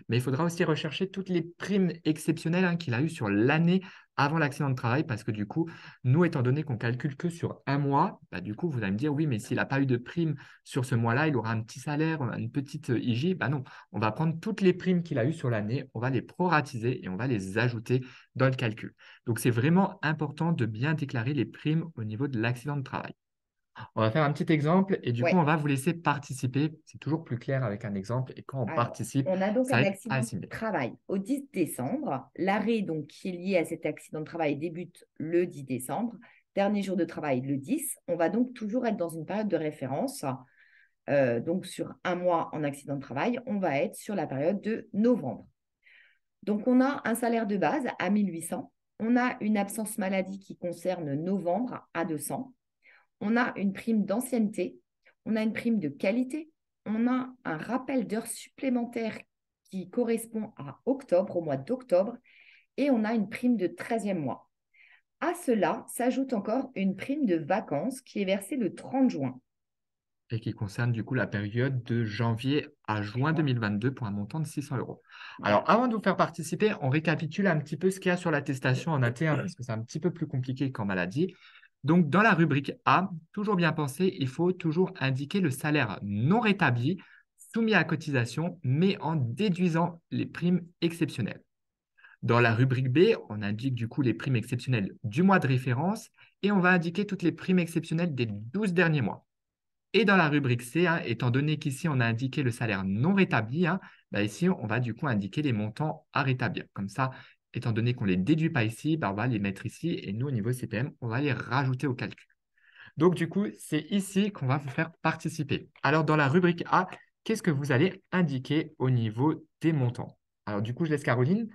mais il faudra aussi rechercher toutes les primes exceptionnelles qu'il a eues sur l'année avant l'accident de travail, parce que du coup, nous, étant donné qu'on calcule que sur un mois, bah, du coup, vous allez me dire, oui, mais s'il n'a pas eu de prime sur ce mois-là, il aura un petit salaire, une petite IJ. Bah non, on va prendre toutes les primes qu'il a eues sur l'année, on va les proratiser et on va les ajouter dans le calcul. Donc, c'est vraiment important de bien déclarer les primes au niveau de l'accident de travail. On va faire un petit exemple et du coup, Ouais. on va vous laisser participer. C'est toujours plus clair avec un exemple et quand on Alors, participe, on a donc ça un va être accident de assimilé. travail au 10 décembre. L'arrêt donc, qui est lié à cet accident de travail débute le 10 décembre. Dernier jour de travail, le 10. On va donc toujours être dans une période de référence. Donc, sur un mois en accident de travail, on va être sur la période de novembre. Donc, on a un salaire de base à 1800. On a une absence maladie qui concerne novembre à 200. On a une prime d'ancienneté. On a une prime de qualité. On a un rappel d'heures supplémentaires qui correspond à octobre, au mois d'octobre. Et on a une prime de 13e mois. À cela s'ajoute encore une prime de vacances qui est versée le 30 juin. Et qui concerne du coup la période de janvier à juin Juin. 2022 pour un montant de 600 euros. Voilà. Alors, avant de vous faire participer, on récapitule un petit peu ce qu'il y a sur l'attestation en interne parce que c'est un petit peu plus compliqué qu'en maladie. Donc, dans la rubrique A, toujours bien pensé, il faut toujours indiquer le salaire non rétabli, soumis à cotisation, mais en déduisant les primes exceptionnelles. Dans la rubrique B, on indique du coup les primes exceptionnelles du mois de référence et on va indiquer toutes les primes exceptionnelles des 12 derniers mois. Et dans la rubrique C, étant donné qu'ici, on a indiqué le salaire non rétabli, bah ici, on va du coup indiquer les montants à rétablir. Comme ça, étant donné qu'on ne les déduit pas ici, bah, on va les mettre ici et nous, au niveau CPM, on va les rajouter au calcul. Donc, du coup, c'est ici qu'on va vous faire participer. Alors, dans la rubrique A, qu'est-ce que vous allez indiquer au niveau des montants? Alors, du coup, je laisse Caroline.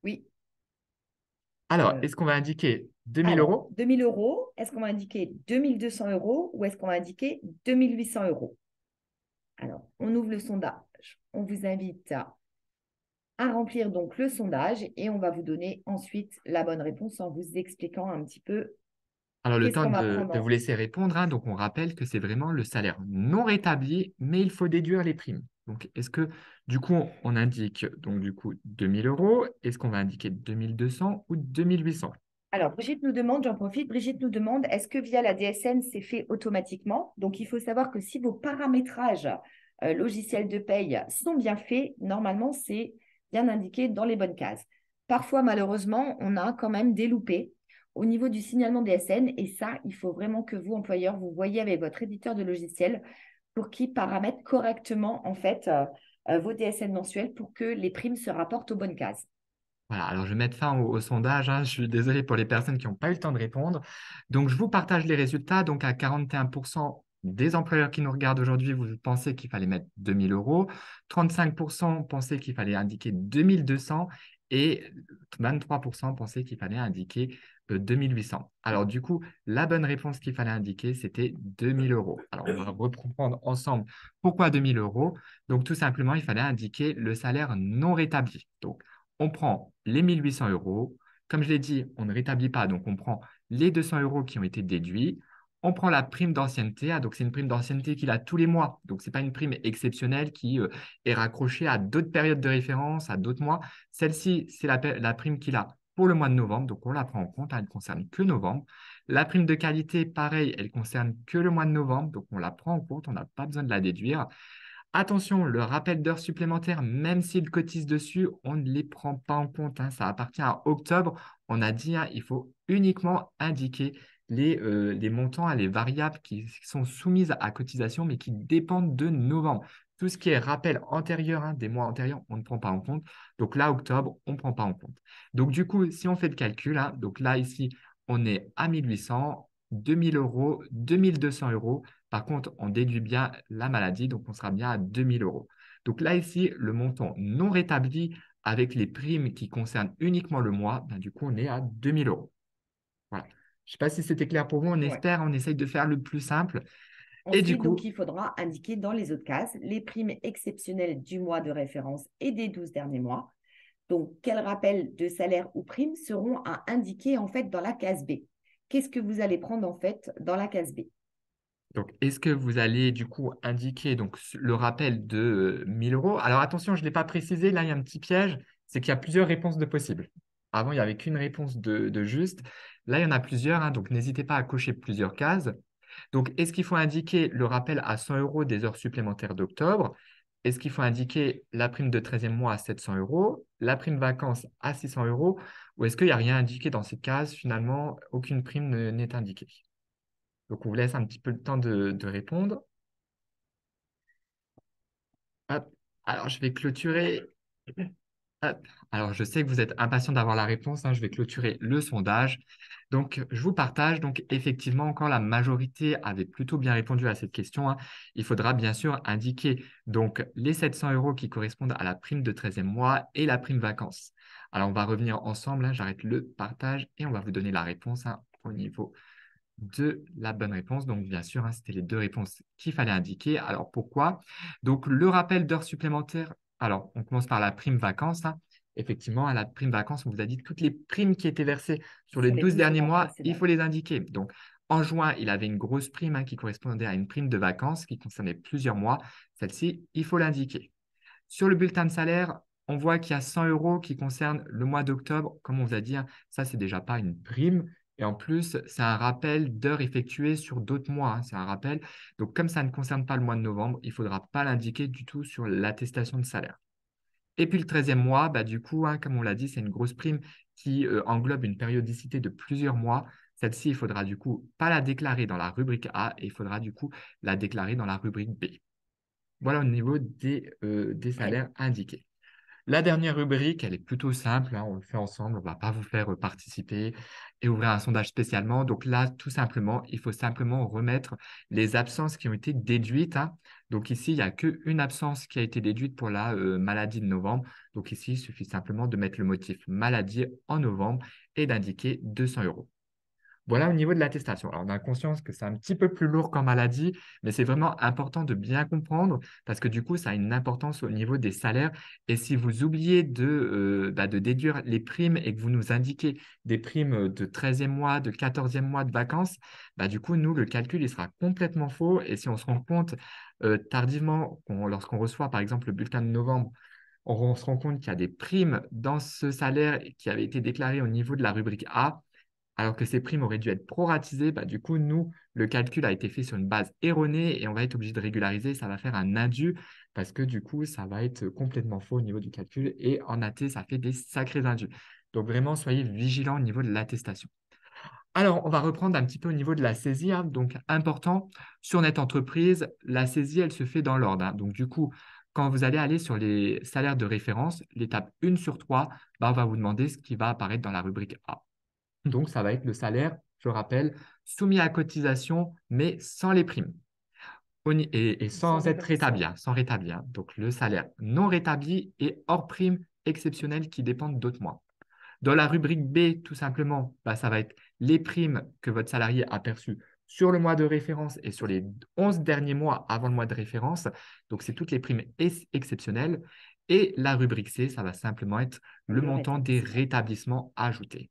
Oui. Alors, Euh, est-ce qu'on va indiquer 2000 alors, euros? 2000 euros, est-ce qu'on va indiquer 2200 euros ou est-ce qu'on va indiquer 2800 euros? Alors, on ouvre le sondage. On vous invite à remplir donc le sondage et on va vous donner ensuite la bonne réponse en vous expliquant un petit peu Alors, le qu'est-ce temps qu'on va de vous prendre. laisser répondre, donc on rappelle que c'est vraiment le salaire non rétabli, mais il faut déduire les primes. Donc, est-ce que du coup, on indique donc du coup 2000 euros? Est-ce qu'on va indiquer 2200 ou 2800? Alors, Brigitte nous demande, j'en profite, Brigitte nous demande, est-ce que via la DSN, c'est fait automatiquement? Donc, il faut savoir que si vos paramétrages logiciels de paye sont bien faits, normalement, c'est bien indiqué dans les bonnes cases. Parfois, malheureusement, on a quand même des loupés au niveau du signalement DSN et ça, il faut vraiment que vous, employeur, vous voyez avec votre éditeur de logiciel pour qu'il paramètre correctement, en fait, vos DSN mensuels pour que les primes se rapportent aux bonnes cases. Voilà, alors je vais mettre fin au sondage. Je suis désolé pour les personnes qui n'ont pas eu le temps de répondre. Donc, je vous partage les résultats. Donc, à 41% des employeurs qui nous regardent aujourd'hui, vous pensez qu'il fallait mettre 2000 euros. 35% pensaient qu'il fallait indiquer 2200 et 23% pensaient qu'il fallait indiquer 2800. Alors, du coup, la bonne réponse qu'il fallait indiquer, c'était 2000 euros. Alors, on va reprendre ensemble pourquoi 2000 euros. Donc, tout simplement, il fallait indiquer le salaire non rétabli. Donc, on prend les 1800 euros. Comme je l'ai dit, on ne rétablit pas, donc on prend les 200 euros qui ont été déduits. On prend la prime d'ancienneté, donc c'est une prime d'ancienneté qu'il a tous les mois. Donc, ce n'est pas une prime exceptionnelle qui est raccrochée à d'autres périodes de référence, à d'autres mois. Celle-ci, c'est la prime qu'il a pour le mois de novembre, donc on la prend en compte, elle ne concerne que novembre. La prime de qualité, pareil, elle concerne que le mois de novembre, donc on la prend en compte, on n'a pas besoin de la déduire. Attention, le rappel d'heures supplémentaires, même s'il cotise dessus, on ne les prend pas en compte, hein. Ça appartient à octobre. On a dit, hein, il faut uniquement indiquer les montants, les variables qui sont soumises à cotisation, mais qui dépendent de novembre. Tout ce qui est rappel antérieur, hein, des mois antérieurs, on ne prend pas en compte. Donc là, octobre, on ne prend pas en compte. Donc du coup, si on fait le calcul, hein, donc là, ici, on est à 1800, 2000 euros, 2200 euros. Par contre, on déduit bien la maladie, donc on sera bien à 2000 euros. Donc là, ici, le montant non rétabli avec les primes qui concernent uniquement le mois, ben, du coup, on est à 2000 euros. Voilà. Je ne sais pas si c'était clair pour vous, on Ouais. espère, on essaye de faire le plus simple. Et du Ensuite, donc, coup, il faudra indiquer dans les autres cases les primes exceptionnelles du mois de référence et des 12 derniers mois. Donc, quels rappels de salaire ou primes seront à indiquer en fait dans la case B? Qu'est-ce que vous allez prendre en fait dans la case B? donc, est-ce que vous allez du coup indiquer donc, le rappel de 1000 euros? Alors attention, je ne l'ai pas précisé, là il y a un petit piège, c'est qu'il y a plusieurs réponses de possibles. Avant, il n'y avait qu'une réponse de juste. Là, il y en a plusieurs, hein, donc n'hésitez pas à cocher plusieurs cases. Donc, est-ce qu'il faut indiquer le rappel à 100 euros des heures supplémentaires d'octobre? Est-ce qu'il faut indiquer la prime de 13e mois à 700 euros, la prime vacances à 600 euros, ou est-ce qu'il n'y a rien indiqué dans ces cases? Finalement, aucune prime n'est indiquée. Donc, on vous laisse un petit peu le temps de répondre. Hop. Alors, je vais clôturer. Hop. Alors, je sais que vous êtes impatient d'avoir la réponse, hein. Je vais clôturer le sondage. Donc, je vous partage. Donc, effectivement, encore la majorité avait plutôt bien répondu à cette question, hein. Il faudra bien sûr indiquer donc les 700 euros qui correspondent à la prime de 13e mois et la prime vacances. Alors, on va revenir ensemble, hein. J'arrête le partage et on va vous donner la réponse, hein, au niveau de la bonne réponse. Donc, bien sûr, hein, c'était les deux réponses qu'il fallait indiquer. Alors, pourquoi? Donc, le rappel d'heures supplémentaires. Alors, on commence par la prime vacances, hein. Effectivement, à la prime vacances, on vous a dit toutes les primes qui étaient versées sur les Sur les 12 12 derniers mois mois, il précédents. faut les indiquer. Donc, en juin, il avait une grosse prime, hein, qui correspondait à une prime de vacances qui concernait plusieurs mois. Celle-ci, il faut l'indiquer. Sur le bulletin de salaire, on voit qu'il y a 100 euros qui concernent le mois d'octobre. Comme on vous a dit, hein, ça, c'est déjà pas une prime. Et en plus, c'est un rappel d'heures effectuées sur d'autres mois, hein. C'est un rappel. Donc, comme ça ne concerne pas le mois de novembre, il ne faudra pas l'indiquer du tout sur l'attestation de salaire. Et puis, le 13e mois, bah, du coup, hein, comme on l'a dit, c'est une grosse prime qui englobe une périodicité de plusieurs mois. Celle-ci, il faudra du coup pas la déclarer dans la rubrique A et il faudra du coup la déclarer dans la rubrique B. Voilà au niveau des Ouais. salaires indiqués. La dernière rubrique, elle est plutôt simple, hein, on le fait ensemble, on ne va pas vous faire participer et ouvrir un sondage spécialement. Donc là, tout simplement, il faut simplement remettre les absences qui ont été déduites, hein. Donc ici, il n'y a qu'une absence qui a été déduite pour la maladie de novembre. Donc ici, il suffit simplement de mettre le motif maladie en novembre et d'indiquer 200 euros. Voilà au niveau de l'attestation. Alors, on a conscience que c'est un petit peu plus lourd qu'en maladie, mais c'est vraiment important de bien comprendre parce que du coup, ça a une importance au niveau des salaires. Et si vous oubliez de déduire les primes et que vous nous indiquez des primes de 13e mois, de 14e mois de vacances, bah, du coup, nous, le calcul, il sera complètement faux. Et si on se rend compte tardivement, lorsqu'on reçoit par exemple le bulletin de novembre, on se rend compte qu'il y a des primes dans ce salaire qui avaient été déclarées au niveau de la rubrique A alors que ces primes auraient dû être proratisées, bah, du coup, nous, le calcul a été fait sur une base erronée et on va être obligé de régulariser. Ça va faire un indu parce que du coup, ça va être complètement faux au niveau du calcul et en AT, ça fait des sacrés indus. Donc vraiment, soyez vigilants au niveau de l'attestation. Alors, on va reprendre un petit peu au niveau de la saisie, hein. Donc, important, sur Net Entreprise, la saisie, elle se fait dans l'ordre, hein. Donc, du coup, quand vous allez aller sur les salaires de référence, l'étape 1 sur 3, bah, on va vous demander ce qui va apparaître dans la rubrique A. Donc, ça va être le salaire, je rappelle, soumis à cotisation, mais sans les primes et Sans sans être rétabli, rétablissement. hein, sans rétabli, hein. Donc, le salaire non rétabli et hors primes exceptionnelles qui dépendent d'autres mois. Dans la rubrique B, tout simplement, bah, ça va être les primes que votre salarié a perçues sur le mois de référence et sur les 11 derniers mois avant le mois de référence. Donc, c'est toutes les primes exceptionnelles. Et la rubrique C, ça va simplement être le Le montant des rétablissement. rétablissements ajoutés.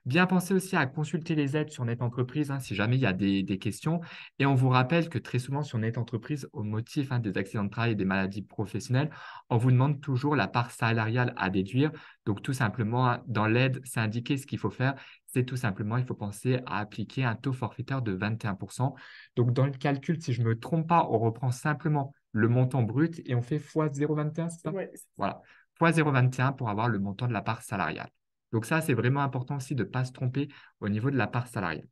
Bien penser aussi à consulter les aides sur Net Entreprise si jamais il y a des questions. Et on vous rappelle que très souvent sur Net Entreprise, au motif des accidents de travail et des maladies professionnelles, on vous demande toujours la part salariale à déduire. Donc, tout simplement, dans l'aide, c'est indiqué ce qu'il faut faire. C'est tout simplement, il faut penser à appliquer un taux forfaitaire de 21%. Donc, dans le calcul, si je ne me trompe pas, on reprend simplement le montant brut et on fait fois 0,21, c'est ça? Ouais. Voilà, fois 0,21 pour avoir le montant de la part salariale. Donc ça, c'est vraiment important aussi de ne pas se tromper au niveau de la part salariale.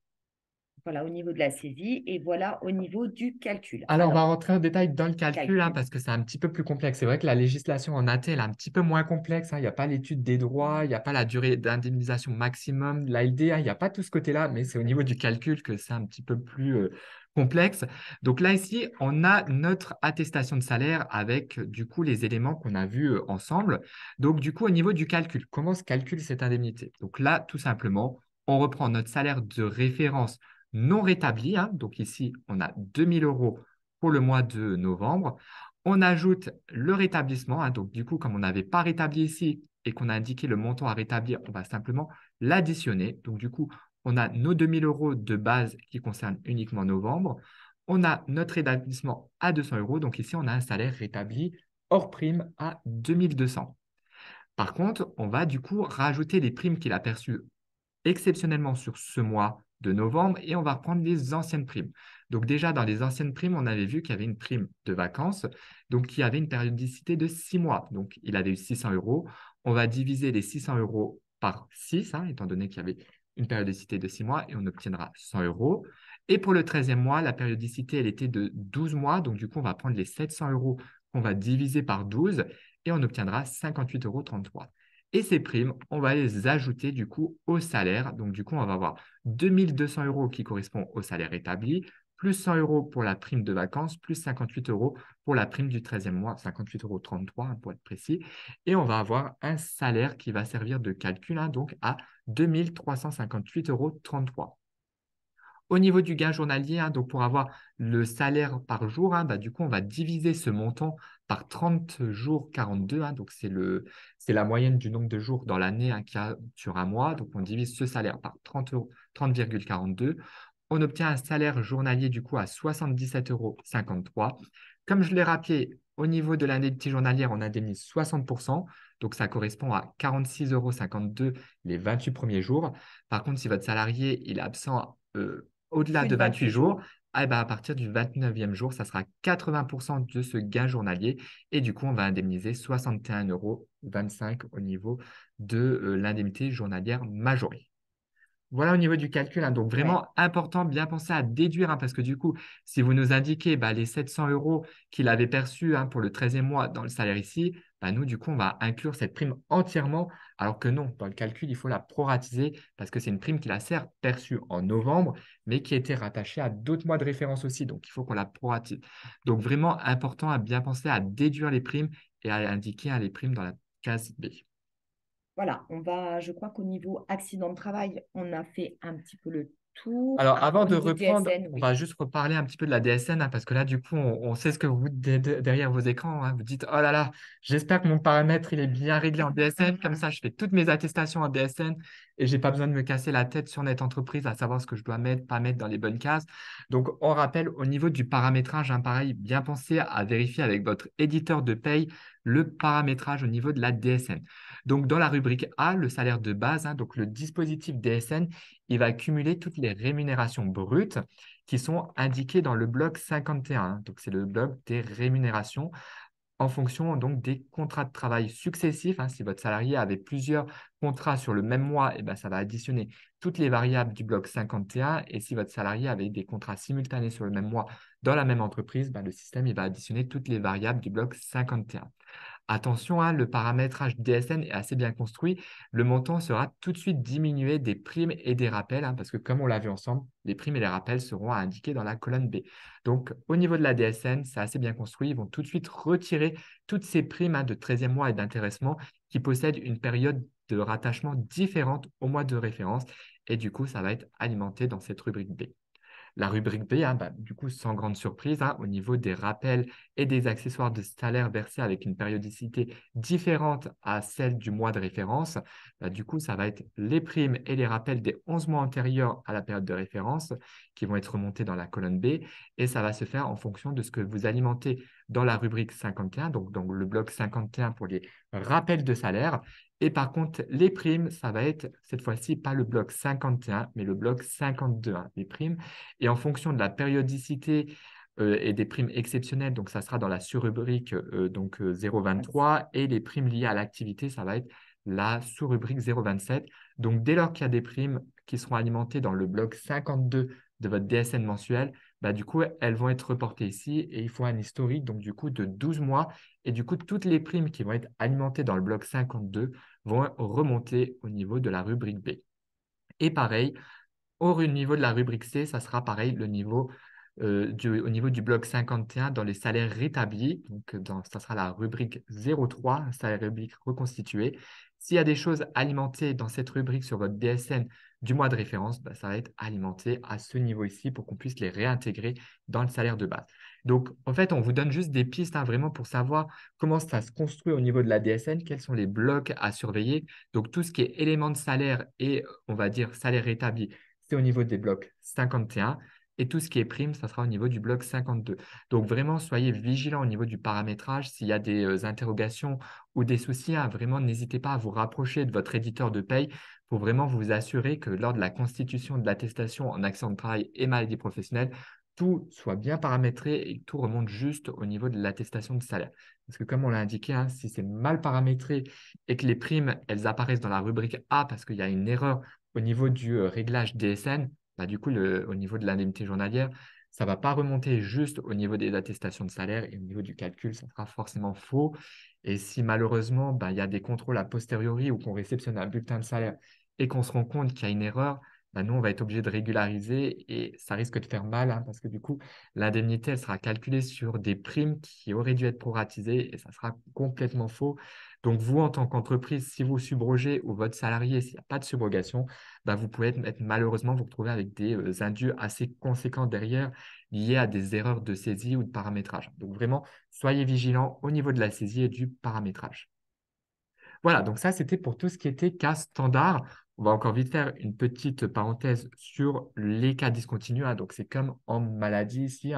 Voilà, au niveau de la saisie et voilà au niveau du calcul. Alors, on va rentrer en détail dans le calcul calcul. parce que c'est un petit peu plus complexe. C'est vrai que la législation en AT, elle est un petit peu moins complexe. Il n'y a pas l'étude des droits, il n'y a pas la durée d'indemnisation maximum, l'ALD, il n'y a pas tout ce côté-là, mais c'est au niveau du calcul que c'est un petit peu plus complexe. Donc là, ici, on a notre attestation de salaire avec du coup les éléments qu'on a vus ensemble. Donc du coup, au niveau du calcul, comment se calcule cette indemnité? Donc là, tout simplement, on reprend notre salaire de référence non rétabli. Donc ici, on a 2 000 € pour le mois de novembre. On ajoute le rétablissement. Donc, du coup, comme on n'avait pas rétabli ici et qu'on a indiqué le montant à rétablir, on va simplement l'additionner. Donc, du coup, on a nos 2 000 € de base qui concernent uniquement novembre. On a notre rétablissement à 200 €. Donc, ici, on a un salaire rétabli hors prime à 2 200. Par contre, on va du coup rajouter les primes qu'il a perçues exceptionnellement sur ce mois de novembre et on va reprendre les anciennes primes. Donc déjà, dans les anciennes primes, on avait vu qu'il y avait une prime de vacances, donc qui avait une périodicité de 6 mois. Donc, il avait eu 600 €. On va diviser les 600 € par 6, étant donné qu'il y avait une périodicité de 6 mois et on obtiendra 100 €. Et pour le 13e mois, la périodicité, elle était de 12 mois. Donc, du coup, on va prendre les 700 € qu'on va diviser par 12 et on obtiendra 58,33 €. Et ces primes, on va les ajouter du coup au salaire. Donc, du coup, on va avoir 2 200 € qui correspond au salaire établi, plus 100 € pour la prime de vacances, plus 58 € pour la prime du 13e mois, 58,33 € pour être précis. Et on va avoir un salaire qui va servir de calcul donc à 2 358,33 €. Au niveau du gain journalier, donc pour avoir le salaire par jour, du coup, on va diviser ce montant par 30 jours 42. Donc, c'est la moyenne du nombre de jours dans l'année qu'il y a sur un mois. Donc, on divise ce salaire par 30,42. On obtient un salaire journalier du coup à 77,53 €. Comme je l'ai rappelé, au niveau de l'indemnité journalière, on indemnise 60%. Donc, ça correspond à 46,52 € les 28 premiers jours. Par contre, si votre salarié il est absent au-delà Plus de de 28 28 jours, jours. à partir du 29e jour, ça sera 80% de ce gain journalier. Et du coup, on va indemniser 61,25 € au niveau de l'indemnité journalière majorée. Voilà au niveau du calcul. Donc, Ouais. vraiment important, bien penser à déduire parce que du coup, si vous nous indiquez les 700 € qu'il avait perçus pour le 13e mois dans le salaire ici, nous, du coup, on va inclure cette prime entièrement, alors que non, dans le calcul, il faut la proratiser parce que c'est une prime qu'il a certes perçue en novembre, mais qui a été rattachée à d'autres mois de référence aussi. Donc, il faut qu'on la proratise. Donc, vraiment important à bien penser à déduire les primes et à indiquer les primes dans la case B. Voilà, je crois qu'au niveau accident de travail, on a fait un petit peu le tour. Alors, avant Au de niveau reprendre, DSN, on oui. va juste reparler un petit peu de la DSN parce que là, du coup, on sait ce que vous dites derrière vos écrans. Vous dites, oh là là, j'espère que mon paramètre, il est bien réglé en DSN. Comme ça, je fais toutes mes attestations en DSN et j'ai pas besoin de me casser la tête sur Net Entreprise à savoir ce que je dois mettre, pas mettre dans les bonnes cases. Donc, on rappelle, au niveau du paramétrage, pareil, bien penser à vérifier avec votre éditeur de paye le paramétrage au niveau de la DSN. Donc, dans la rubrique A, le salaire de base, donc le dispositif DSN, il va cumuler toutes les rémunérations brutes qui sont indiquées dans le bloc 51. Donc, c'est le bloc des rémunérations en fonction donc des contrats de travail successifs. Si votre salarié avait plusieurs contrats sur le même mois, ça va additionner toutes les variables du bloc 51. Et si votre salarié avait des contrats simultanés sur le même mois dans la même entreprise, le système il va additionner toutes les variables du bloc 51. Attention, le paramétrage DSN est assez bien construit. Le montant sera tout de suite diminué des primes et des rappels, parce que comme on l'a vu ensemble, les primes et les rappels seront indiqués dans la colonne B. Donc, au niveau de la DSN, c'est assez bien construit. Ils vont tout de suite retirer toutes ces primes de 13e mois et d'intéressement qui possèdent une période de rattachement différente au mois de référence. Et du coup, ça va être alimenté dans cette rubrique B. La rubrique B, du coup, sans grande surprise, au niveau des rappels et des accessoires de salaire versés avec une périodicité différente à celle du mois de référence, du coup, ça va être les primes et les rappels des 11 mois antérieurs à la période de référence qui vont être remontés dans la colonne B. Et ça va se faire en fonction de ce que vous alimentez dans la rubrique 51, donc dans le bloc 51 pour les rappels de salaire. Et par contre, les primes, ça va être cette fois-ci pas le bloc 51, mais le bloc 52, les primes. Et en fonction de la périodicité et des primes exceptionnelles, donc ça sera dans la sous-rubrique 0,23 et les primes liées à l'activité, ça va être la sous-rubrique 0,27. Donc dès lors qu'il y a des primes qui seront alimentées dans le bloc 52 de votre DSN mensuel, du coup, elles vont être reportées ici et il faut un historique donc, du coup, de 12 mois. Et du coup, toutes les primes qui vont être alimentées dans le bloc 52 vont remonter au niveau de la rubrique B. Et pareil, au niveau de la rubrique C, ça sera pareil le niveau, au niveau du bloc 51 dans les salaires rétablis. Donc, ça sera la rubrique 03, un salaire rubrique reconstitué. S'il y a des choses alimentées dans cette rubrique sur votre DSN du mois de référence, ça va être alimenté à ce niveau ici pour qu'on puisse les réintégrer dans le salaire de base. Donc, en fait, on vous donne juste des pistes vraiment pour savoir comment ça se construit au niveau de la DSN, quels sont les blocs à surveiller. Donc, tout ce qui est éléments de salaire et, on va dire, salaire rétabli, c'est au niveau des blocs 51 et tout ce qui est prime, ça sera au niveau du bloc 52. Donc vraiment, soyez vigilants au niveau du paramétrage. S'il y a des interrogations ou des soucis, vraiment, n'hésitez pas à vous rapprocher de votre éditeur de paye pour vraiment vous assurer que lors de la constitution de l'attestation en accident de travail et maladie professionnelle, tout soit bien paramétré et que tout remonte juste au niveau de l'attestation de salaire. Parce que comme on l'a indiqué, si c'est mal paramétré et que les primes, elles apparaissent dans la rubrique A parce qu'il y a une erreur au niveau du réglage DSN, du coup, au niveau de l'indemnité journalière, ça ne va pas remonter juste au niveau des attestations de salaire et au niveau du calcul, ça sera forcément faux. Et si malheureusement, il y a des contrôles a posteriori ou qu'on réceptionne un bulletin de salaire et qu'on se rend compte qu'il y a une erreur, nous, on va être obligé de régulariser et ça risque de faire mal parce que du coup, l'indemnité, elle sera calculée sur des primes qui auraient dû être proratisées et ça sera complètement faux. Donc, vous, en tant qu'entreprise, si vous subrogez ou votre salarié, s'il n'y a pas de subrogation, vous pouvez malheureusement vous retrouver avec des indus assez conséquents derrière liés à des erreurs de saisie ou de paramétrage. Donc, vraiment, soyez vigilants au niveau de la saisie et du paramétrage. Voilà, donc ça, c'était pour tout ce qui était cas standard. On va encore vite faire une petite parenthèse sur les cas discontinus. Donc, c'est comme en maladie ici.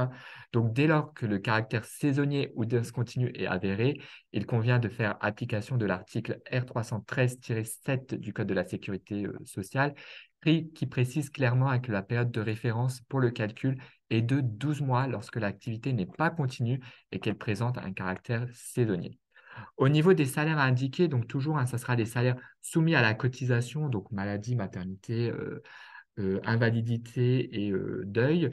Donc, dès lors que le caractère saisonnier ou discontinu est avéré, il convient de faire application de l'article R313-7 du Code de la sécurité sociale, qui précise clairement que la période de référence pour le calcul est de 12 mois lorsque l'activité n'est pas continue et qu'elle présente un caractère saisonnier. Au niveau des salaires à indiquer, donc toujours, ça sera des salaires soumis à la cotisation, donc maladie, maternité, invalidité et deuil,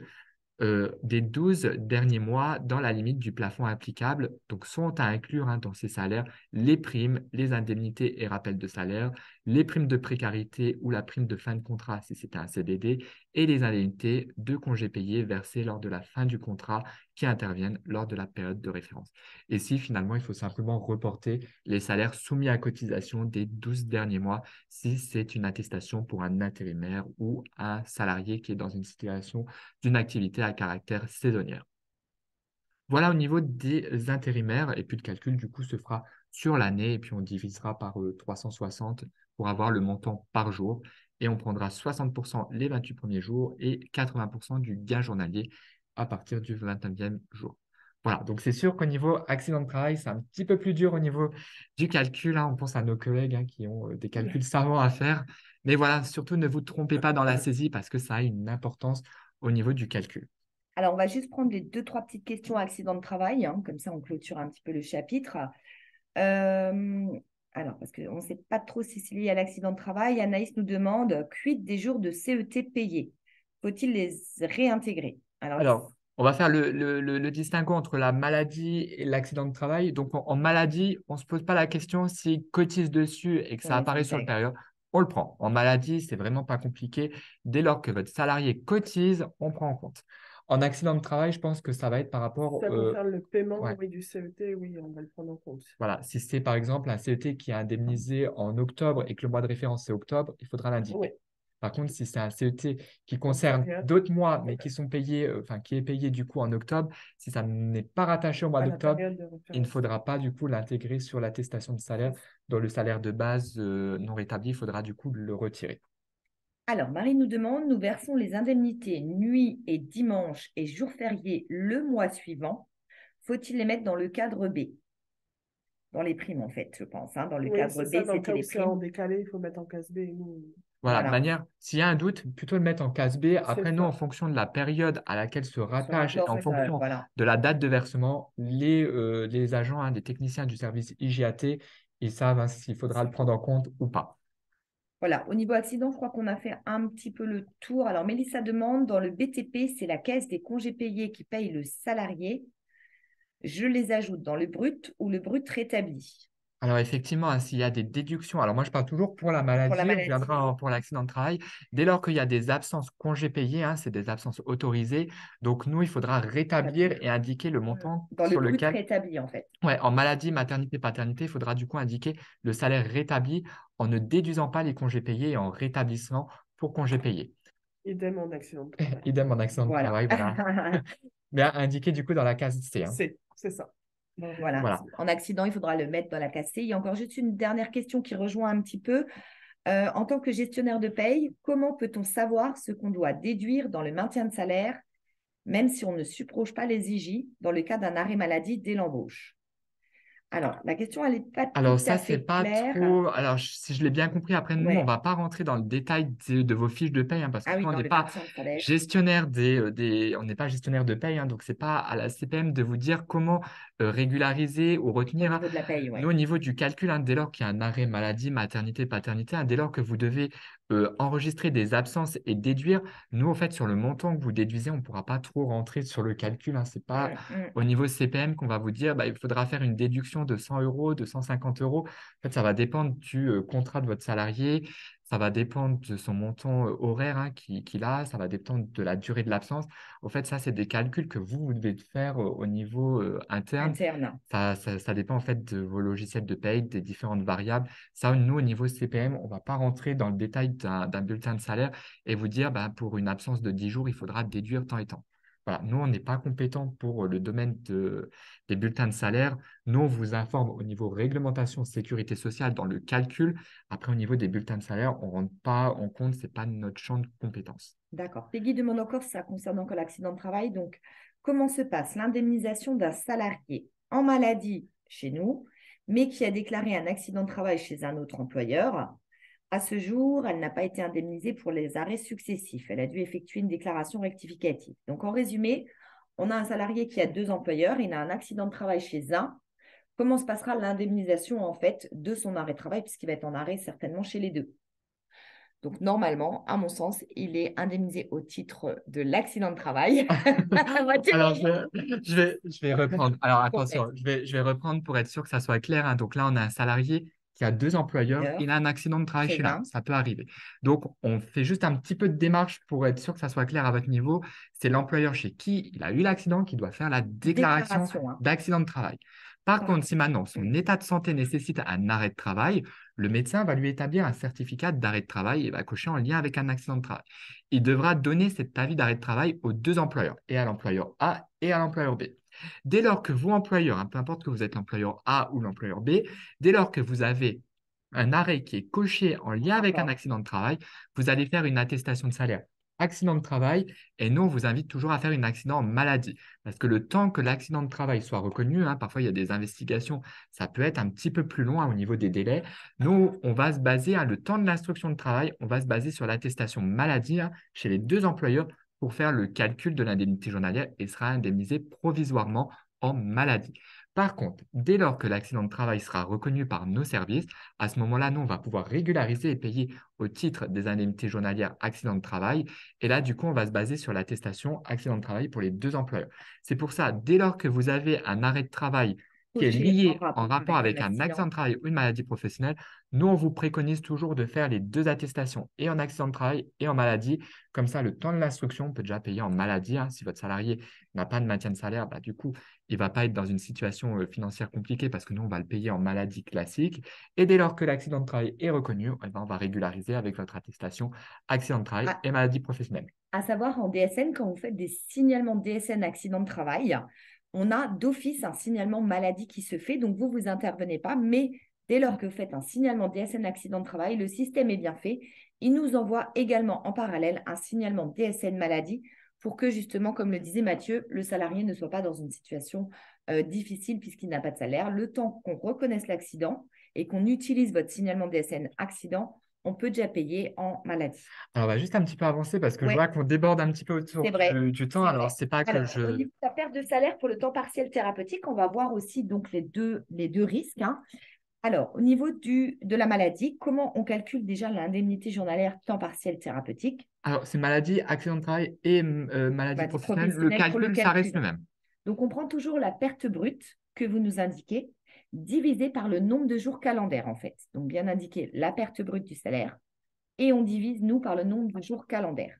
des 12 derniers mois dans la limite du plafond applicable. Donc, sont à inclure dans ces salaires les primes, les indemnités et rappels de salaire, les primes de précarité ou la prime de fin de contrat si c'était un CDD, et les indemnités de congés payés versées lors de la fin du contrat qui interviennent lors de la période de référence. Et si finalement, il faut simplement reporter les salaires soumis à cotisation des 12 derniers mois si c'est une attestation pour un intérimaire ou un salarié qui est dans une situation d'une activité à caractère saisonnier. Voilà au niveau des intérimaires. Et puis le calcul, du coup, se fera sur l'année et puis on divisera par 360 pour avoir le montant par jour. Et on prendra 60% les 28 premiers jours et 80% du gain journalier à partir du 29e jour. Voilà, donc c'est sûr qu'au niveau accident de travail, c'est un petit peu plus dur au niveau du calcul. On pense à nos collègues qui ont des calculs savants à faire. Mais voilà, surtout ne vous trompez pas dans la saisie parce que ça a une importance au niveau du calcul. Alors, on va juste prendre les 2-3 petites questions accident de travail, comme ça on clôture un petit peu le chapitre. Alors, parce qu'on ne sait pas trop si c'est lié à l'accident de travail, Anaïs nous demande, quid des jours de CET payés? Faut-il les réintégrer? Alors, on va faire le distinguo entre la maladie et l'accident de travail. Donc, en maladie, on ne se pose pas la question s'il cotise dessus et que ça on les apparaît sur le intègre. période, on le prend. En maladie, c'est vraiment pas compliqué. Dès lors que votre salarié cotise, on prend en compte. En accident de travail, je pense que ça va être par rapport. Ça concerne le paiement Ouais. du CET, oui, on va le prendre en compte. Voilà, si c'est par exemple un CET qui est indemnisé en octobre et que le mois de référence c'est octobre, il faudra l'indiquer. Oui. Par contre, si c'est un CET qui En concerne période. d'autres mois, mais qui sont payés, enfin, qui est payé du coup en octobre, si ça n'est pas rattaché au mois À la d'octobre, période de il ne référence. faudra pas du coup l'intégrer sur l'attestation de salaire. Dans le salaire de base non rétabli, il faudra du coup le retirer. Alors, Marie nous demande, nous versons les indemnités nuit et dimanche et jours fériés le mois suivant. Faut-il les mettre dans le cadre B? Dans les primes, en fait, je pense. Hein. Dans le Oui, cadre c'est B, ça. Dans le c'était cas où les c'est en primes. décalé, il faut mettre en case B. Nous, Voilà, de Voilà, manière, s'il y a un doute, plutôt le mettre en case B. Après, c'est nous, en ça. fonction de la période à laquelle se on se rattache et en rapporte, fonction voilà. de la date de versement, les agents, hein, les techniciens du service IGAT, ils savent hein, s'il faudra le prendre en compte ou pas. Voilà, au niveau accident, je crois qu'on a fait un petit peu le tour. Alors, Mélissa demande, dans le BTP, c'est la caisse des congés payés qui paye le salarié. Je les ajoute dans le brut ou le brut rétabli. Alors effectivement, hein, s'il y a des déductions, alors moi je parle toujours pour la Pour la maladie, on maladie, viendra pour l'accident de travail. Dès lors qu'il y a des absences congés payées, hein, c'est des absences autorisées, donc nous il faudra rétablir rétablir. et indiquer le montant Dans le sur brut lequel, rétabli, en fait. ouais, en maladie, maternité, paternité, il faudra du coup indiquer le salaire rétabli en ne déduisant pas les congés payés et en rétablissement pour congés payés. Idem en accident de travail. Idem en accident de Voilà. travail, voilà. Mais indiqué du coup dans la case C, hein. C'est ça. Voilà. Voilà. En accident, il faudra le mettre dans la case C. Il y a encore juste une dernière question qui rejoint un petit peu. En tant que gestionnaire de paye, comment peut-on savoir ce qu'on doit déduire dans le maintien de salaire, même si on ne subroge pas les IJ, dans le cas d'un arrêt maladie dès l'embauche? Alors, la question, elle n'est pas Alors tout à ça, c'est fait pas claire. trop. Alors si je l'ai bien compris, après nous, on Ouais. va pas rentrer dans le détail de vos fiches de paye, hein, parce que Ah oui, nous, on dans n'est le pas maintien de salaire, gestionnaire on n'est pas gestionnaire de paye, hein, donc c'est pas à la CPM de vous dire comment régulariser ou au retenir, hein. niveau de la paye, Nous, ouais. au niveau du calcul, hein, dès lors qu'il y a un arrêt maladie, maternité, paternité, hein, dès lors que vous devez enregistrer des absences et déduire, nous, en fait, sur le montant que vous déduisez, on ne pourra pas trop rentrer sur le calcul, hein. C'est pas au niveau CPM qu'on va vous dire, bah, il faudra faire une déduction de 100 euros, de 150 euros. En fait, ça va dépendre du contrat de votre salarié, ça va dépendre de son montant horaire hein, qu'il a, ça va dépendre de la durée de l'absence. En fait, ça, c'est des calculs que vous devez faire au niveau interne. Interne. Ça dépend en fait de vos logiciels de paye, des différentes variables. Ça, nous, au niveau CPM, on ne va pas rentrer dans le détail d'un bulletin de salaire et vous dire, bah, pour une absence de 10 jours, il faudra déduire tant et tant. Voilà, nous, on n'est pas compétent pour le domaine des bulletins de salaire. Nous, on vous informe au niveau réglementation sécurité sociale dans le calcul. Après, au niveau des bulletins de salaire, on ne rentre pas en compte, ce n'est pas notre champ de compétences. D'accord. Peggy demande encore si ça concerne encore l'accident de travail. Donc, comment se passe l'indemnisation d'un salarié en maladie chez nous, mais qui a déclaré un accident de travail chez un autre employeur? À ce jour, elle n'a pas été indemnisée pour les arrêts successifs. Elle a dû effectuer une déclaration rectificative. Donc, en résumé, on a un salarié qui a deux employeurs, il a un accident de travail chez un. Comment se passera l'indemnisation en fait de son arrêt de travail, puisqu'il va être en arrêt certainement chez les deux? Donc, normalement, à mon sens, il est indemnisé au titre de l'accident de travail. Alors, je vais reprendre. Alors, attention, je vais reprendre pour être sûr que ça soit clair, hein. Donc là, on a un salarié qui a deux employeurs. Il a un accident de travail Chez chez l'un. un. Ça peut arriver. Donc, on fait juste un petit peu de démarche pour être sûr que ça soit clair à votre niveau. C'est l'employeur chez qui il a eu l'accident qui doit faire la déclaration Déclaration. Hein. d'accident de travail. Par contre, si maintenant son état de santé nécessite un arrêt de travail, le médecin va lui établir un certificat d'arrêt de travail et va cocher en lien avec un accident de travail. Il devra donner cet avis d'arrêt de travail aux deux employeurs, et à l'employeur A et à l'employeur B. Dès lors que vous, employeur, hein, peu importe que vous êtes l'employeur A ou l'employeur B, dès lors que vous avez un arrêt qui est coché en lien avec un accident de travail, vous allez faire une attestation de salaire accident de travail et nous, on vous invite toujours à faire une accident maladie. Parce que le temps que l'accident de travail soit reconnu, hein, parfois il y a des investigations, ça peut être un petit peu plus long hein, au niveau des délais. Nous, on va se baser, hein, le temps de l'instruction de travail, on va se baser sur l'attestation maladie hein, chez les deux employeurs pour faire le calcul de l'indemnité journalière et sera indemnisé provisoirement en maladie. Par contre, dès lors que l'accident de travail sera reconnu par nos services, à ce moment-là, nous, on va pouvoir régulariser et payer au titre des indemnités journalières accident de travail. Et là, du coup, on va se baser sur l'attestation accident de travail pour les deux employeurs. C'est pour ça, dès lors que vous avez un arrêt de travail qui est lié en rapport avec un accident de travail ou une maladie professionnelle, Nous, on vous préconise toujours de faire les deux attestations, et en accident de travail et en maladie. Comme ça, le temps de l'instruction, on peut déjà payer en maladie, hein. Si votre salarié n'a pas de maintien de salaire, bah, du coup, il ne va pas être dans une situation financière compliquée parce que nous, on va le payer en maladie classique. Et dès lors que l'accident de travail est reconnu, eh ben, on va régulariser avec votre attestation accident de travail À, et maladie professionnelle. à savoir, en DSN, quand vous faites des signalements DSN accident de travail, on a d'office un signalement maladie qui se fait. Donc, vous intervenez pas, mais dès lors que vous faites un signalement DSN accident de travail, le système est bien fait. Il nous envoie également en parallèle un signalement DSN maladie pour que justement, comme le disait Mathieu, le salarié ne soit pas dans une situation difficile puisqu'il n'a pas de salaire. Le temps qu'on reconnaisse l'accident et qu'on utilise votre signalement DSN accident, on peut déjà payer en maladie. Alors, on va juste un petit peu avancer parce que je Ouais, vois qu'on déborde un petit peu autour c'est vrai, du temps. c'est Alors, vrai. c'est pas que Alors, au je… niveau de la perte de salaire pour le temps partiel thérapeutique, on va voir aussi donc les deux risques, hein. Alors, au niveau de la maladie, comment on calcule déjà l'indemnité journalière temps partiel thérapeutique? Alors, c'est maladie, accident de travail et maladie Maladie professionnelle. Le professionnelle pour le calcul, ça reste le calcul. même. Donc, on prend toujours la perte brute que vous nous indiquez, divisée par le nombre de jours calendaires, en fait. Donc, bien indiquer la perte brute du salaire et on divise, nous, par le nombre de jours calendaires.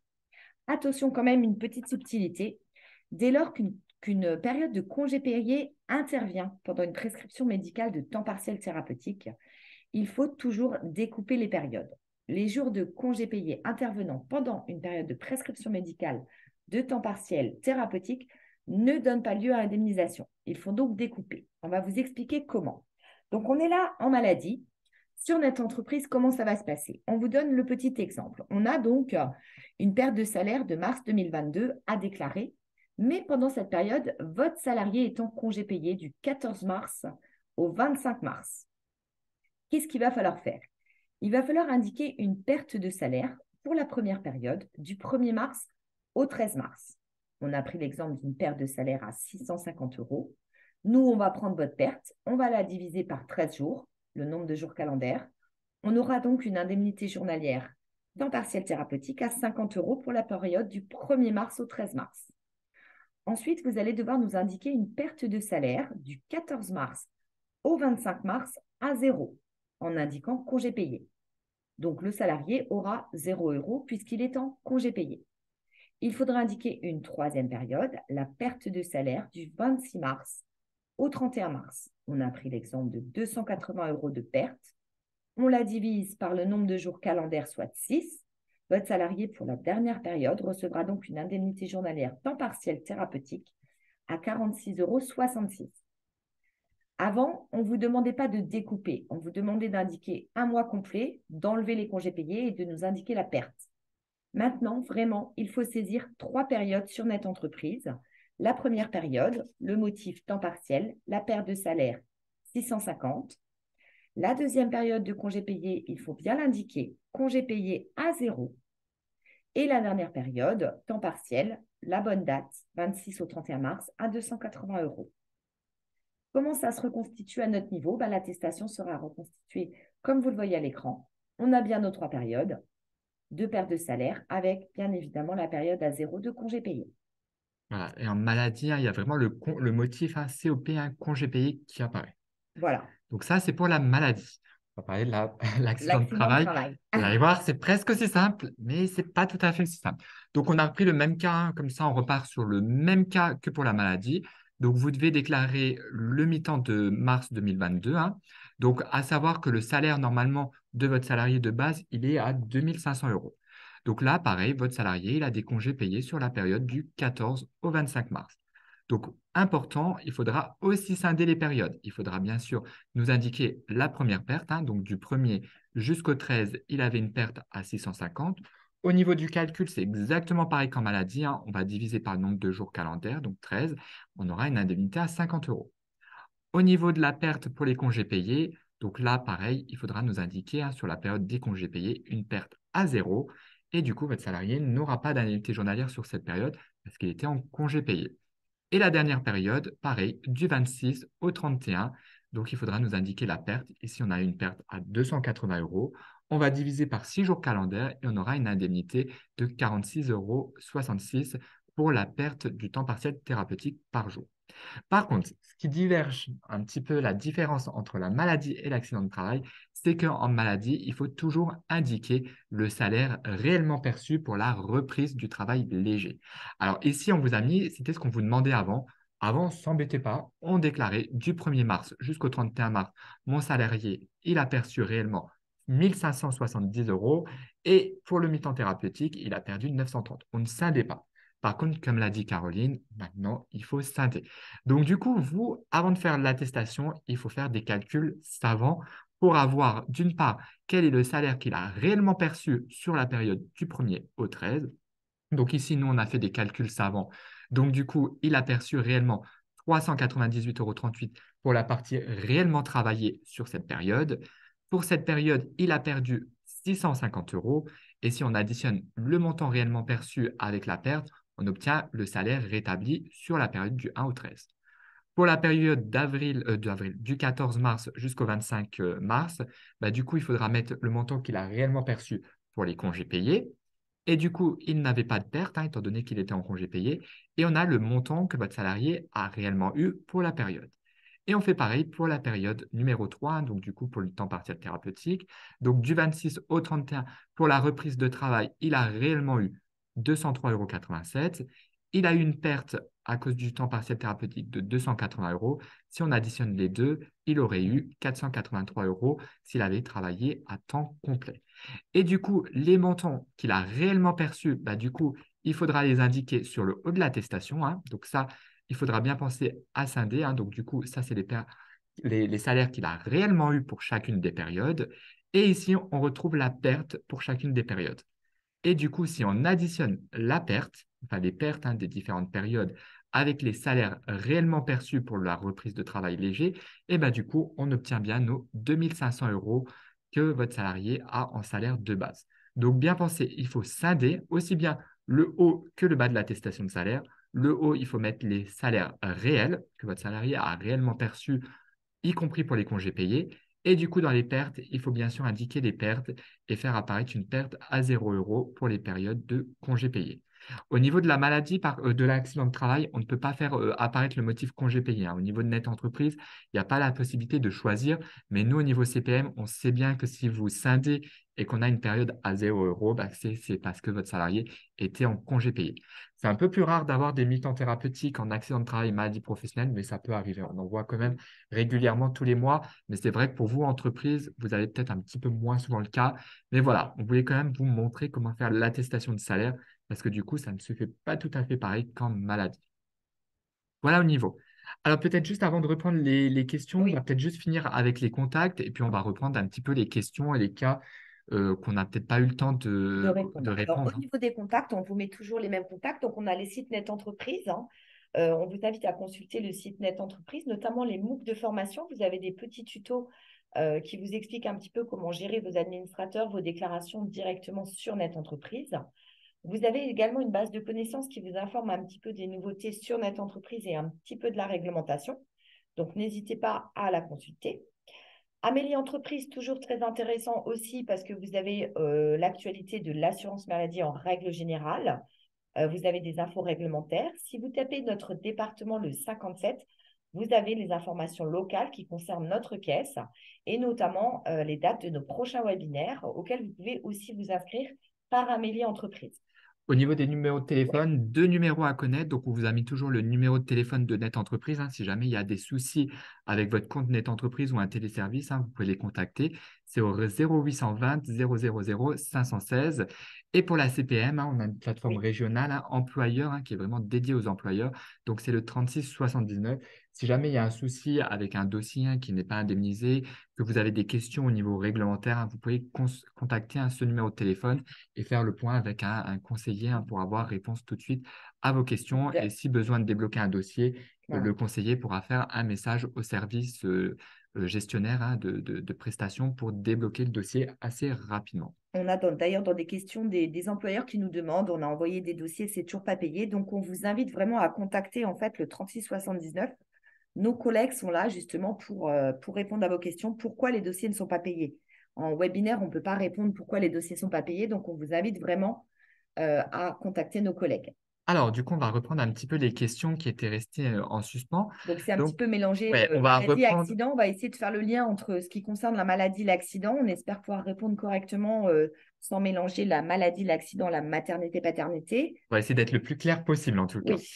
Attention quand même, une petite subtilité. Dès lors qu'une période de congé payé intervient pendant une prescription médicale de temps partiel thérapeutique, il faut toujours découper les périodes. Les jours de congé payé intervenant pendant une période de prescription médicale de temps partiel thérapeutique ne donnent pas lieu à indemnisation. Il faut donc découper. On va vous expliquer comment. Donc, on est là en maladie. Sur notre entreprise, comment ça va se passer? On vous donne le petit exemple. On a donc une perte de salaire de mars 2022 à déclarer, mais pendant cette période, votre salarié est en congé payé du 14 mars au 25 mars. Qu'est-ce qu'il va falloir faire? Il va falloir indiquer une perte de salaire pour la première période du 1er mars au 13 mars. On a pris l'exemple d'une perte de salaire à 650 euros. Nous, on va prendre votre perte, on va la diviser par 13 jours, le nombre de jours calendaires. On aura donc une indemnité journalière temps partiel thérapeutique à 50 euros pour la période du 1er mars au 13 mars. Ensuite, vous allez devoir nous indiquer une perte de salaire du 14 mars au 25 mars à 0 en indiquant congé payé. Donc, le salarié aura 0 euros puisqu'il est en congé payé. Il faudra indiquer une troisième période, la perte de salaire du 26 mars au 31 mars. On a pris l'exemple de 280 euros de perte. On la divise par le nombre de jours calendaires, soit 6. Votre salarié, pour la dernière période, recevra donc une indemnité journalière temps partiel thérapeutique à 46,66 euros. Avant, on ne vous demandait pas de découper. On vous demandait d'indiquer un mois complet, d'enlever les congés payés et de nous indiquer la perte. Maintenant, vraiment, il faut saisir 3 périodes sur notre entreprise. La première période, le motif temps partiel, la perte de salaire 650. La deuxième période de congé payé, il faut bien l'indiquer, congé payé à 0. Et la dernière période, temps partiel, la bonne date, 26 au 31 mars, à 280 euros. Comment ça se reconstitue à notre niveau? L'attestation sera reconstituée comme vous le voyez à l'écran. On a bien nos 3 périodes de perte de salaire avec bien évidemment la période à 0 de congé payé. Voilà. Et en maladie, hein, il y a vraiment le motif COP, congé payé, qui apparaît. Voilà. Donc ça, c'est pour la maladie. On va parler de l'accident de L'accident de travail. travail. Vous allez voir, c'est presque aussi simple, mais ce n'est pas tout à fait aussi simple. Donc, on a repris le même cas, hein, comme ça, on repart sur le même cas que pour la maladie. Donc, vous devez déclarer le mi-temps de mars 2022, hein. Donc, à savoir que le salaire, normalement, de votre salarié de base, il est à 2 500 euros. Donc là, pareil, votre salarié, il a des congés payés sur la période du 14 au 25 mars. Donc, important, il faudra aussi scinder les périodes. Il faudra bien sûr nous indiquer la première perte, hein, donc du 1er jusqu'au 13, il avait une perte à 650. Au niveau du calcul, c'est exactement pareil qu'en maladie, hein. On va diviser par le nombre de jours calendaires, donc 13. On aura une indemnité à 50 euros. Au niveau de la perte pour les congés payés, donc là, pareil, il faudra nous indiquer, hein, sur la période des congés payés une perte à 0. Et du coup, votre salarié n'aura pas d'indemnité journalière sur cette période parce qu'il était en congé payé. Et la dernière période, pareil, du 26 au 31. Donc, il faudra nous indiquer la perte. Ici, on a une perte à 280 euros. On va diviser par 6 jours calendaires et on aura une indemnité de 46,66 euros pour la perte du temps partiel thérapeutique par jour. Par contre, ce qui diverge un petit peu la différence entre la maladie et l'accident de travail, c'est qu'en maladie, il faut toujours indiquer le salaire réellement perçu pour la reprise du travail léger. Alors ici, on vous a mis, c'était ce qu'on vous demandait avant. Avant, s'embêtez pas, on déclarait du 1er mars jusqu'au 31 mars, mon salarié, il a perçu réellement 1570 euros et pour le mi-temps thérapeutique, il a perdu 930. On ne scindait pas. Par contre, comme l'a dit Caroline, maintenant, il faut scinder. Donc, du coup, vous, avant de faire l'attestation, il faut faire des calculs savants pour avoir, d'une part, quel est le salaire qu'il a réellement perçu sur la période du 1er au 13. Donc, ici, nous, on a fait des calculs savants. Donc, du coup, il a perçu réellement 398,38 € pour la partie réellement travaillée sur cette période. Pour cette période, il a perdu 650 euros. Et si on additionne le montant réellement perçu avec la perte, on obtient le salaire rétabli sur la période du 1 au 13. Pour la période du 14 mars jusqu'au 25 mars, bah, du coup, il faudra mettre le montant qu'il a réellement perçu pour les congés payés. Et du coup, il n'avait pas de perte, étant donné qu'il était en congé payé. Et on a le montant que votre salarié a réellement eu pour la période. Et on fait pareil pour la période numéro 3, donc du coup pour le temps partiel thérapeutique. Donc du 26 au 31, pour la reprise de travail, il a réellement eu 203,87 €. Il a eu une perte à cause du temps partiel thérapeutique de 280 euros. Si on additionne les deux, il aurait eu 483 euros s'il avait travaillé à temps complet. Et du coup, les montants qu'il a réellement perçus, bah, du coup, il faudra les indiquer sur le haut de l'attestation. Donc ça, il faudra bien penser à scinder. Donc du coup, ça, c'est les salaires qu'il a réellement eu pour chacune des périodes. Et ici, on retrouve la perte pour chacune des périodes. Et du coup, si on additionne la perte, enfin les pertes des différentes périodes, avec les salaires réellement perçus pour la reprise de travail léger, et ben, du coup, on obtient bien nos 2500 euros que votre salarié a en salaire de base. Donc, bien penser, il faut scinder aussi bien le haut que le bas de l'attestation de salaire. Le haut, il faut mettre les salaires réels que votre salarié a réellement perçus, y compris pour les congés payés. Et du coup, dans les pertes, il faut bien sûr indiquer les pertes et faire apparaître une perte à 0 € pour les périodes de congés payés. Au niveau de la maladie, de l'accident de travail, on ne peut pas faire apparaître le motif congé payé. Au niveau de Net Entreprise, il n'y a pas la possibilité de choisir. Mais nous, au niveau CPM, on sait bien que si vous scindez et qu'on a une période à 0 €, bah, c'est parce que votre salarié était en congé payé. C'est un peu plus rare d'avoir des mi-temps thérapeutiques en accident de travail, maladie professionnelle, mais ça peut arriver. On en voit quand même régulièrement tous les mois. Mais c'est vrai que pour vous, entreprise, vous avez peut-être un petit peu moins souvent le cas. Mais voilà, on voulait quand même vous montrer comment faire l'attestation de salaire parce que du coup, ça ne se fait pas tout à fait pareil qu'en maladie. Voilà au niveau. Alors peut-être juste avant de reprendre les questions, on va Oui, peut-être juste finir avec les contacts et puis on va reprendre un petit peu les questions et les cas qu'on n'a peut-être pas eu le temps de de répondre. Alors, au répondre. niveau des contacts, on vous met toujours les mêmes contacts. Donc, on a les sites Net Entreprise. On vous invite à consulter le site Net Entreprise, notamment les MOOC de formation. Vous avez des petits tutos qui vous expliquent un petit peu comment gérer vos administrateurs, vos déclarations directement sur Net Entreprise. Vous avez également une base de connaissances qui vous informe un petit peu des nouveautés sur Net Entreprise et un petit peu de la réglementation. Donc, n'hésitez pas à la consulter. Amélie Entreprise, toujours très intéressant aussi parce que vous avez l'actualité de l'assurance maladie en règle générale. Vous avez des infos réglementaires. Si vous tapez notre département, le 57, vous avez les informations locales qui concernent notre caisse et notamment les dates de nos prochains webinaires auxquels vous pouvez aussi vous inscrire par Amélie Entreprise. Au niveau des numéros de téléphone, deux numéros à connaître. Donc, on vous a mis toujours le numéro de téléphone de Net Entreprise. Si jamais il y a des soucis avec votre compte Net Entreprise ou un téléservice, vous pouvez les contacter. C'est au 0820 000 516. Et pour la CPM, on a une plateforme Oui. régionale employeur qui est vraiment dédiée aux employeurs. Donc, c'est le 36 79. Si jamais il y a un souci avec un dossier qui n'est pas indemnisé, que vous avez des questions au niveau réglementaire, vous pouvez contacter ce numéro de téléphone et faire le point avec un conseiller pour avoir réponse tout de suite à vos questions. Et si besoin de débloquer un dossier, Voilà. le conseiller pourra faire un message au service gestionnaire de prestations pour débloquer le dossier assez rapidement. On a d'ailleurs dans des questions des employeurs qui nous demandent, on a envoyé des dossiers, c'est toujours pas payé. Donc, on vous invite vraiment à contacter en fait le 36 79. Nos collègues sont là justement pour répondre à vos questions. Pourquoi les dossiers ne sont pas payés? En webinaire, on ne peut pas répondre pourquoi les dossiers ne sont pas payés. Donc, on vous invite vraiment à contacter nos collègues. Alors, du coup, on va reprendre un petit peu les questions qui étaient restées en suspens. Donc, c'est un petit Donc, peu mélangé ouais, on va maladie, reprendre. accident. On va essayer de faire le lien entre ce qui concerne la maladie et l'accident. On espère pouvoir répondre correctement sans mélanger la maladie, l'accident, la maternité, paternité. On va essayer d'être le plus clair possible en tout cas. Oui.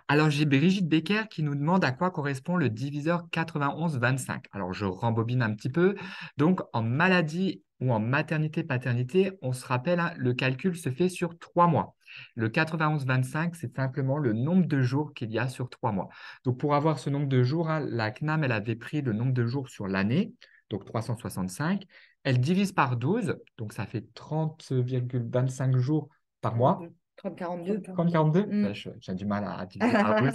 Alors, j'ai Brigitte Becker qui nous demande à quoi correspond le diviseur 91-25. Alors, je rembobine un petit peu. Donc, en maladie ou en maternité-paternité, on se rappelle, hein, le calcul se fait sur 3 mois. Le 91-25, c'est simplement le nombre de jours qu'il y a sur 3 mois. Donc, pour avoir ce nombre de jours, hein, la CNAM, elle avait pris le nombre de jours sur l'année, donc 365. Elle divise par 12, donc ça fait 30,25 jours par mois. 30-42. 30-42? Mm. J'ai du mal à diviser par 12.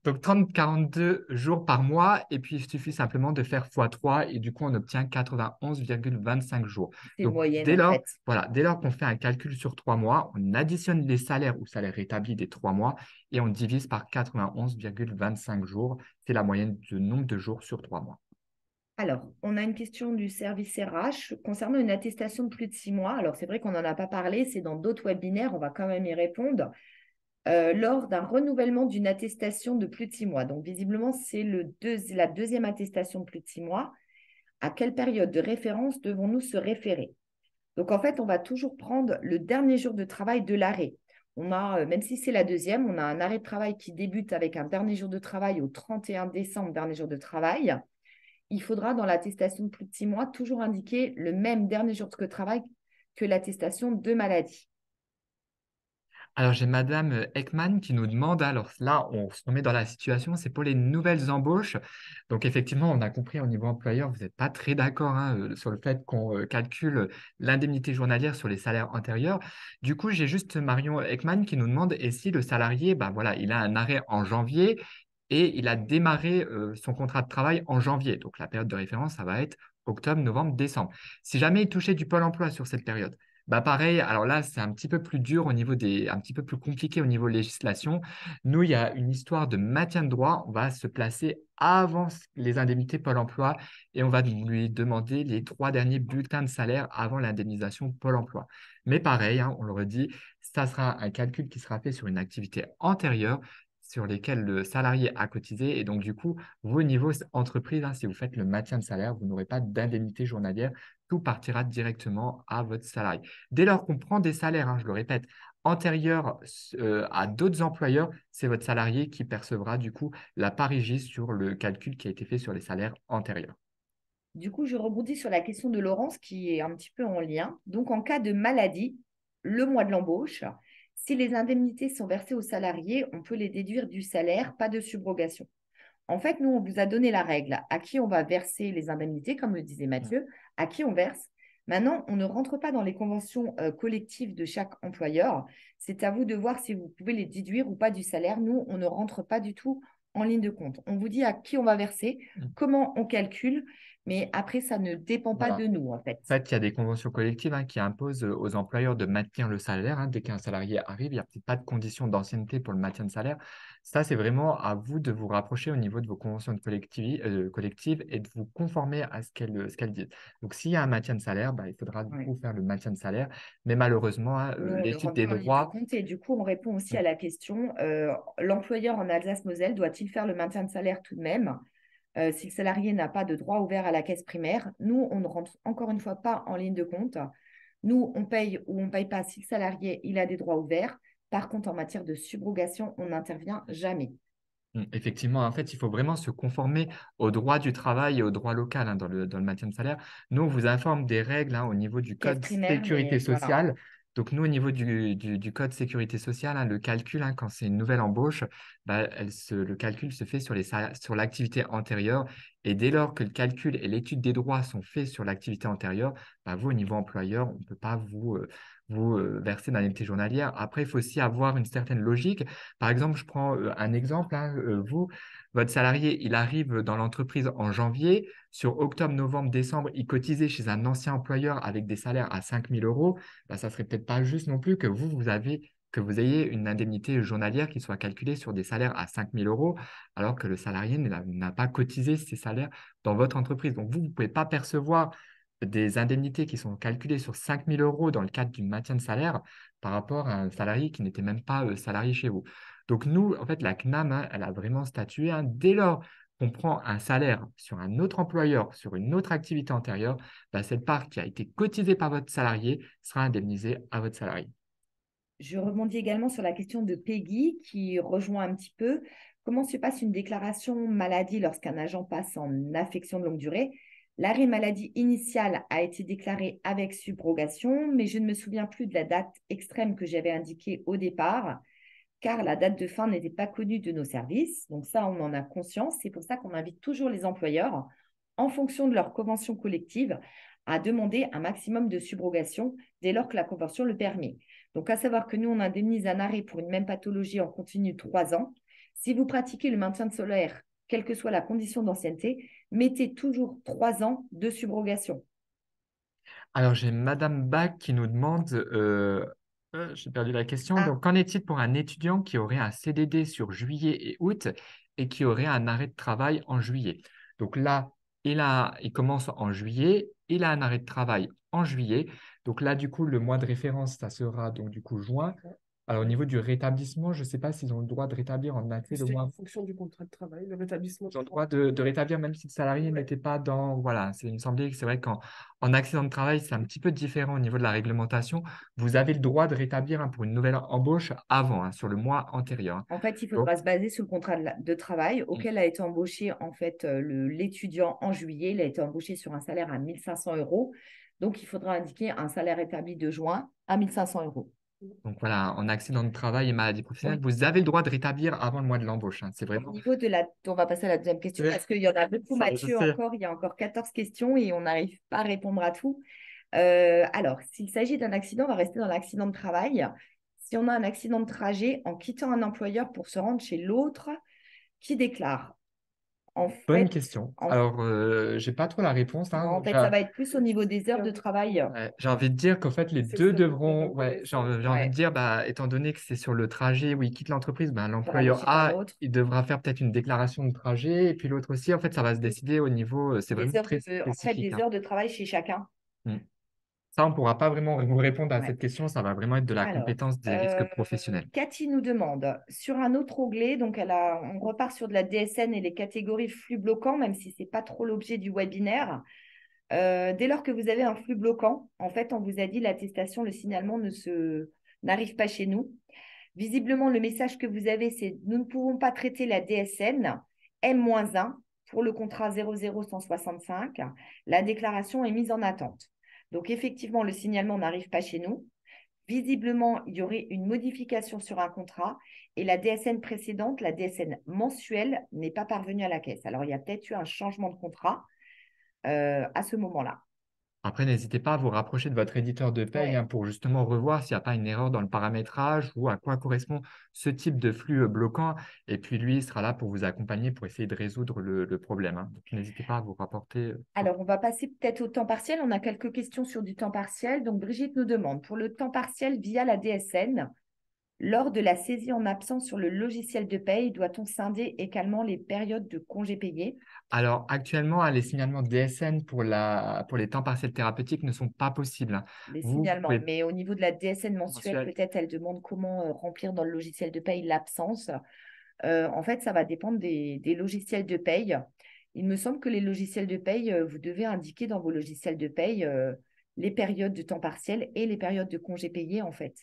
Donc 30-42 jours par mois, et puis il suffit simplement de faire x3, et du coup on obtient 91,25 jours. C'est Donc moyenne en fait. voilà, dès lors qu'on fait un calcul sur 3 mois, on additionne les salaires ou salaires rétablis des 3 mois, et on divise par 91,25 jours. C'est la moyenne du nombre de jours sur 3 mois. Alors, on a une question du service RH concernant une attestation de plus de 6 mois. Alors, c'est vrai qu'on n'en a pas parlé, c'est dans d'autres webinaires, on va quand même y répondre. Lors d'un renouvellement d'une attestation de plus de 6 mois. Donc, visiblement, c'est la deuxième attestation de plus de 6 mois. À quelle période de référence devons-nous se référer? Donc, en fait, on va toujours prendre le dernier jour de travail de l'arrêt. On a, même si c'est la deuxième, on a un arrêt de travail qui débute avec un dernier jour de travail au 31 décembre, dernier jour de travail. Il faudra, dans l'attestation de plus de 6 mois, toujours indiquer le même dernier jour de travail que l'attestation de maladie. Alors, j'ai Madame Ekman qui nous demande, alors là, on se remet dans la situation, c'est pour les nouvelles embauches. Donc, effectivement, on a compris au niveau employeur, vous n'êtes pas très d'accord, hein, sur le fait qu'on calcule l'indemnité journalière sur les salaires antérieurs. Du coup, j'ai juste Marion Ekman qui nous demande, et si le salarié, ben voilà, il a un arrêt en janvier et il a démarré son contrat de travail en janvier. Donc, la période de référence, ça va être octobre, novembre, décembre. Si jamais il touchait du Pôle emploi sur cette période, bah pareil, alors là, c'est un petit peu plus dur au niveau un petit peu plus compliqué au niveau législation. Nous, il y a une histoire de maintien de droit. On va se placer avant les indemnités Pôle emploi et on va lui demander les 3 derniers bulletins de salaire avant l'indemnisation Pôle emploi. Mais pareil, hein, on le redit, ça sera un calcul qui sera fait sur une activité antérieure sur lesquelles le salarié a cotisé. Et donc, du coup, vos niveaux entreprise, hein, si vous faites le maintien de salaire, vous n'aurez pas d'indemnité journalière. Tout partira directement à votre salarié. Dès lors qu'on prend des salaires, hein, je le répète, antérieurs à d'autres employeurs, c'est votre salarié qui percevra du coup la parigie sur le calcul qui a été fait sur les salaires antérieurs. Du coup, je rebondis sur la question de Laurence qui est un petit peu en lien. Donc, en cas de maladie, le mois de l'embauche, si les indemnités sont versées aux salariés, on peut les déduire du salaire, pas de subrogation. En fait, nous, on vous a donné la règle à qui on va verser les indemnités, comme le disait Mathieu, à qui on verse. Maintenant, on ne rentre pas dans les conventions collectives de chaque employeur. C'est à vous de voir si vous pouvez les déduire ou pas du salaire. Nous, on ne rentre pas du tout en ligne de compte. On vous dit à qui on va verser, comment on calcule, mais après, ça ne dépend pas Voilà. de nous, en fait. En fait, il y a des conventions collectives, hein, qui imposent aux employeurs de maintenir le salaire, hein. Dès qu'un salarié arrive, il n'y a peut-être pas de condition d'ancienneté pour le maintien de salaire. Ça, c'est vraiment à vous de vous rapprocher au niveau de vos conventions collectives et de vous conformer à ce qu'elles disent. Donc, s'il y a un maintien de salaire, bah, il faudra du Ouais. coup faire le maintien de salaire. Mais malheureusement, hein, Nous, on ne l'étude rentre des pas en ligne de droits. compte et du coup, on répond aussi à la question, l'employeur en Alsace-Moselle doit-il faire le maintien de salaire tout de même si le salarié n'a pas de droit ouvert à la caisse primaire? Nous, on ne rentre encore une fois pas en ligne de compte. Nous, on paye ou on ne paye pas si le salarié il a des droits ouverts. Par contre, en matière de subrogation, on n'intervient jamais. Effectivement, en fait, il faut vraiment se conformer au droit du travail et au droit local, hein, dans le maintien de salaire. Nous, on vous informe des règles, hein, au niveau du Caisse code primaire, sécurité mais voilà. sociale. Donc, nous, au niveau du code sécurité sociale, hein, le calcul, hein, quand c'est une nouvelle embauche, bah, le calcul se fait sur l'activité antérieure. Et dès lors que le calcul et l'étude des droits sont faits sur l'activité antérieure, bah, vous, au niveau employeur, on ne peut pas vous verser d'indemnité journalière. Après, il faut aussi avoir une certaine logique. Par exemple, je prends un exemple, hein, votre salarié, il arrive dans l'entreprise en janvier. Sur octobre, novembre, décembre, il cotisait chez un ancien employeur avec des salaires à 5 000 euros. Bah, ça ne serait peut-être pas juste non plus que vous ayez une indemnité journalière qui soit calculée sur des salaires à 5 000 euros, alors que le salarié n'a pas cotisé ces salaires dans votre entreprise. Donc, vous ne pouvez pas percevoir des indemnités qui sont calculées sur 5 000 euros dans le cadre du maintien de salaire par rapport à un salarié qui n'était même pas salarié chez vous. Donc nous, en fait, la CNAM, hein, elle a vraiment statué, hein, dès lors qu'on prend un salaire sur un autre employeur, sur une autre activité antérieure, bah, cette part qui a été cotisée par votre salarié sera indemnisée à votre salarié. Je rebondis également sur la question de Peggy qui rejoint un petit peu. Comment se passe une déclaration maladie lorsqu'un agent passe en affection de longue durée? L'arrêt maladie initial a été déclaré avec subrogation, mais je ne me souviens plus de la date extrême que j'avais indiquée au départ, car la date de fin n'était pas connue de nos services. Donc ça, on en a conscience. C'est pour ça qu'on invite toujours les employeurs, en fonction de leur convention collective, à demander un maximum de subrogation dès lors que la convention le permet. Donc, à savoir que nous, on indemnise un arrêt pour une même pathologie en continu 3 ans. Si vous pratiquez le maintien de solaire, quelle que soit la condition d'ancienneté, mettez toujours 3 ans de subrogation. Alors, j'ai Madame Bach qui nous demande, j'ai perdu la question, Ah, donc qu'en est-il pour un étudiant qui aurait un CDD sur juillet et août et qui aurait un arrêt de travail en juillet? Donc là, il commence en juillet, il a un arrêt de travail en juillet. Donc là, du coup, le mois de référence, ça sera donc du coup juin. Alors, au niveau du rétablissement, je ne sais pas s'ils ont le droit de rétablir en accès le C'est mois. en fonction du contrat de travail, le rétablissement. Ils ont le droit de rétablir même si le salarié Ouais. n'était pas dans. Voilà, il me semblait que c'est vrai qu'en accident de travail, c'est un petit peu différent au niveau de la réglementation. Vous avez le droit de rétablir, hein, pour une nouvelle embauche avant, hein, sur le mois antérieur, hein. en fait, il Donc, faudra se baser sur le contrat de travail auquel a été embauché en fait l'étudiant en juillet. Il a été embauché sur un salaire à 1 500 euros. Donc, il faudra indiquer un salaire établi de juin à 1 500 euros. donc voilà, en accident de travail et maladie professionnelle, Oui. vous avez le droit de rétablir avant le mois de l'embauche, hein. C'est Au vraiment. niveau de la... On va passer à la deuxième question Ouais, parce qu'il y en a beaucoup, ça, je Mathieu, sais. encore. Il y a encore 14 questions et on n'arrive pas à répondre à tout. Alors, s'il s'agit d'un accident, on va rester dans l'accident de travail. Si on a un accident de trajet en quittant un employeur pour se rendre chez l'autre, qui déclare? En Bonne fait, question. en, Alors, j'ai pas trop la réponse, non, hein. en fait, ça va être plus au niveau des heures de travail. Ouais, j'ai envie de dire qu'en fait, les C'est deux ça, devront. une Ouais, j'ai envie de Ouais, dire, bah, étant donné que c'est sur le trajet où il quitte l'entreprise, bah, pour aller l'employeur chez un A, autre. il devra faire peut-être une déclaration de trajet, et puis l'autre aussi. En fait, ça va se décider au niveau. C'est Des vraiment heures très en fait, spécifique, des hein. heures de travail chez chacun. Mm. Ça, on ne pourra pas vraiment vous répondre à Ouais. cette question. Ça va vraiment être de la Alors, compétence des risques professionnels. Cathy nous demande, sur un autre onglet, donc on repart sur de la DSN et les catégories flux bloquants, même si ce n'est pas trop l'objet du webinaire. Dès lors que vous avez un flux bloquant, en fait, on vous a dit l'attestation, le signalement n'arrive pas chez nous. Visiblement, le message que vous avez, c'est nous ne pouvons pas traiter la DSN M-1 pour le contrat 00165. La déclaration est mise en attente. Donc, effectivement, le signalement n'arrive pas chez nous. Visiblement, il y aurait une modification sur un contrat et la DSN précédente, la DSN mensuelle, n'est pas parvenue à la caisse. Alors, il y a peut-être eu un changement de contrat à ce moment-là. Après, n'hésitez pas à vous rapprocher de votre éditeur de paye, Ouais. hein, pour justement revoir s'il n'y a pas une erreur dans le paramétrage ou à quoi correspond ce type de flux bloquant. Et puis, lui, il sera là pour vous accompagner pour essayer de résoudre le problème, hein. Donc, n'hésitez pas à vous rapporter. Alors, on va passer peut-être au temps partiel. On a quelques questions sur du temps partiel. Donc, Brigitte nous demande, pour le temps partiel via la DSN, lors de la saisie en absence sur le logiciel de paye, doit-on scinder également les périodes de congés payés? Alors, actuellement, hein, les signalements DSN pour les temps partiels thérapeutiques ne sont pas possibles, hein. Les Vous signalements. pouvez Mais au niveau de la DSN mensuelle, mensuel. peut-être elle demande comment remplir dans le logiciel de paye l'absence. En fait, ça va dépendre des logiciels de paye. Il me semble que les logiciels de paye, vous devez indiquer dans vos logiciels de paye les périodes de temps partiel et les périodes de congés payés, en fait.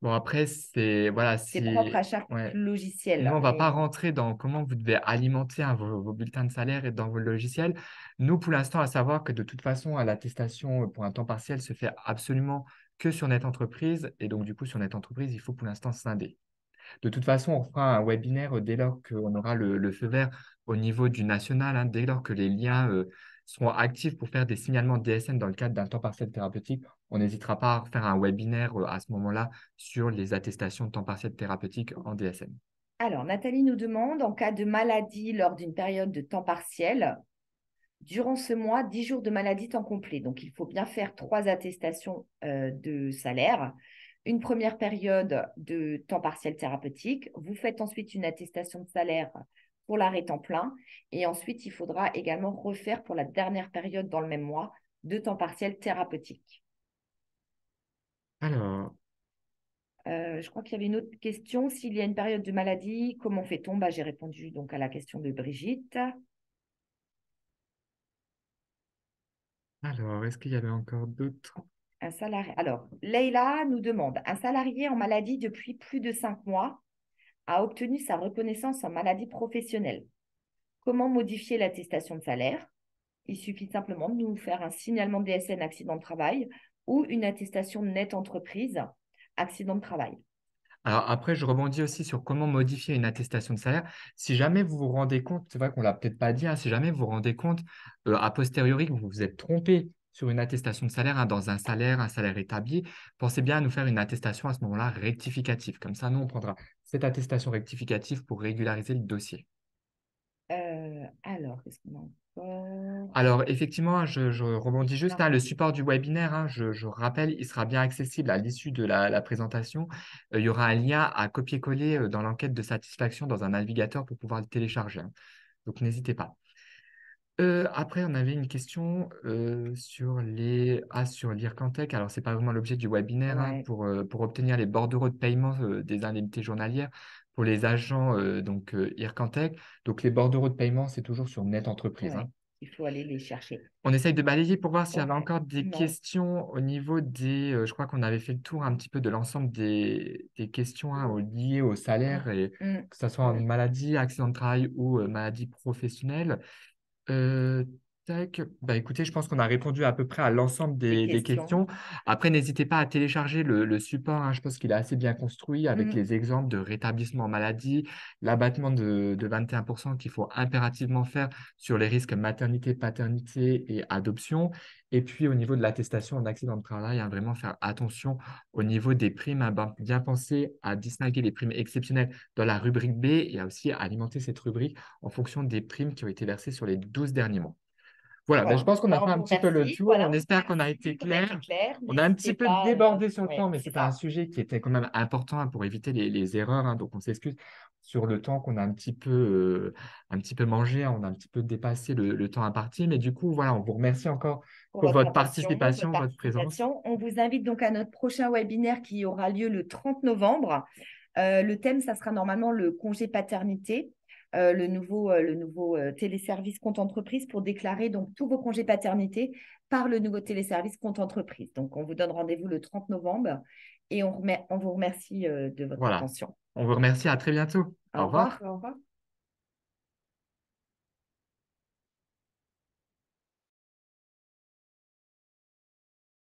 Bon, après, c'est voilà, C'est propre à si chaque ouais. Nous, logiciel. on ne va pas Mais rentrer dans comment vous devez alimenter, hein, vos bulletins de salaire et dans vos logiciels. Nous, pour l'instant, à savoir que de toute façon, l'attestation pour un temps partiel se fait absolument que sur Net Entreprise. Et donc, du coup, sur Net Entreprise, il faut pour l'instant scinder. De toute façon, on fera un webinaire dès lors qu'on aura le feu vert au niveau du national, hein, dès lors que les liens seront actifs pour faire des signalements DSN dans le cadre d'un temps partiel thérapeutique. On n'hésitera pas à faire un webinaire à ce moment-là sur les attestations de temps partiel thérapeutique en DSN. alors, Nathalie nous demande, en cas de maladie lors d'une période de temps partiel, durant ce mois, 10 jours de maladie temps complet. Donc, il faut bien faire 3 attestations de salaire. Une première période de temps partiel thérapeutique. Vous faites ensuite une attestation de salaire pour l'arrêt temps plein. Et ensuite, il faudra également refaire pour la dernière période dans le même mois de temps partiel thérapeutique. Alors, Je crois qu'il y avait une autre question. S'il y a une période de maladie, comment fait-on? J'ai répondu donc à la question de Brigitte. Alors, est-ce qu'il y avait encore d'autres? Un salarié. Alors, Leïla nous demande, un salarié en maladie depuis plus de 5 mois a obtenu sa reconnaissance en maladie professionnelle. Comment modifier l'attestation de salaire? Il suffit simplement de nous faire un signalement DSN accident de travail ou une attestation nette entreprise accident de travail. Alors après, je rebondis aussi sur comment modifier une attestation de salaire. Si jamais vous vous rendez compte, c'est vrai qu'on ne l'a peut-être pas dit, hein, si jamais vous vous rendez compte a posteriori que vous vous êtes trompé sur une attestation de salaire, hein, dans un salaire établi, pensez bien à nous faire une attestation à ce moment-là rectificative. Comme ça, nous, on prendra cette attestation rectificative pour régulariser le dossier. Alors, qu'est-ce qu'on a encore? Alors, effectivement, je rebondis juste, Non. hein, le support du webinaire, hein, je rappelle, il sera bien accessible à l'issue de la présentation. Il y aura un lien à copier-coller dans l'enquête de satisfaction dans un navigateur pour pouvoir le télécharger, hein. Donc, n'hésitez pas. Après, on avait une question sur l'IRCANTEC. Alors, ce n'est pas vraiment l'objet du webinaire, hein, Ouais, pour obtenir les bordereaux de paiement des indemnités journalières pour les agents IRCANTEC. Donc, les bordereaux de paiement, c'est toujours sur Net Entreprise, ouais. hein. Il faut aller les chercher. On essaye de balayer pour voir s'il y avait Ouais, encore des non. questions au niveau des. Je crois qu'on avait fait le tour un petit peu de l'ensemble des questions, hein, liées au salaire, et Mm. que ce soit en maladie, accident de travail ou maladie professionnelle. Euh, Tac. Bah, écoutez, je pense qu'on a répondu à peu près à l'ensemble Des des questions. questions. Après, n'hésitez pas à télécharger le support, hein. Je pense qu'il est assez bien construit avec Mm. les exemples de rétablissement en maladie, l'abattement de 21% qu'il faut impérativement faire sur les risques maternité, paternité et adoption. Et puis, au niveau de l'attestation en accident de travail, hein, vraiment faire attention au niveau des primes, hein, bien penser à distinguer les primes exceptionnelles dans la rubrique B et à aussi alimenter cette rubrique en fonction des primes qui ont été versées sur les 12 derniers mois. Voilà, je Bon, pense qu'on a on fait un vous petit peu le remercie. tour. On Voilà, espère qu'on a merci, été on a été clair. clair. On a un petit N'hésitez peu pas. débordé sur le temps, Ouais, mais c'est c'était un ça. sujet qui était quand même important, hein, pour éviter les erreurs, hein. Donc, on s'excuse sur le temps qu'on a un petit peu mangé, hein. On a un petit peu dépassé le temps imparti. Mais du coup, voilà, on vous remercie encore Pour pour votre votre attention, votre participation, votre présence. participation. On vous invite donc à notre prochain webinaire qui aura lieu le 30 novembre. Le thème, ça sera normalement le congé paternité, le nouveau téléservice compte entreprise pour déclarer donc tous vos congés paternité par le nouveau téléservice compte entreprise. Donc, on vous donne rendez-vous le 30 novembre et on vous remercie de votre Voilà, attention. on vous remercie. À très bientôt. Au Au revoir. revoir. Au revoir.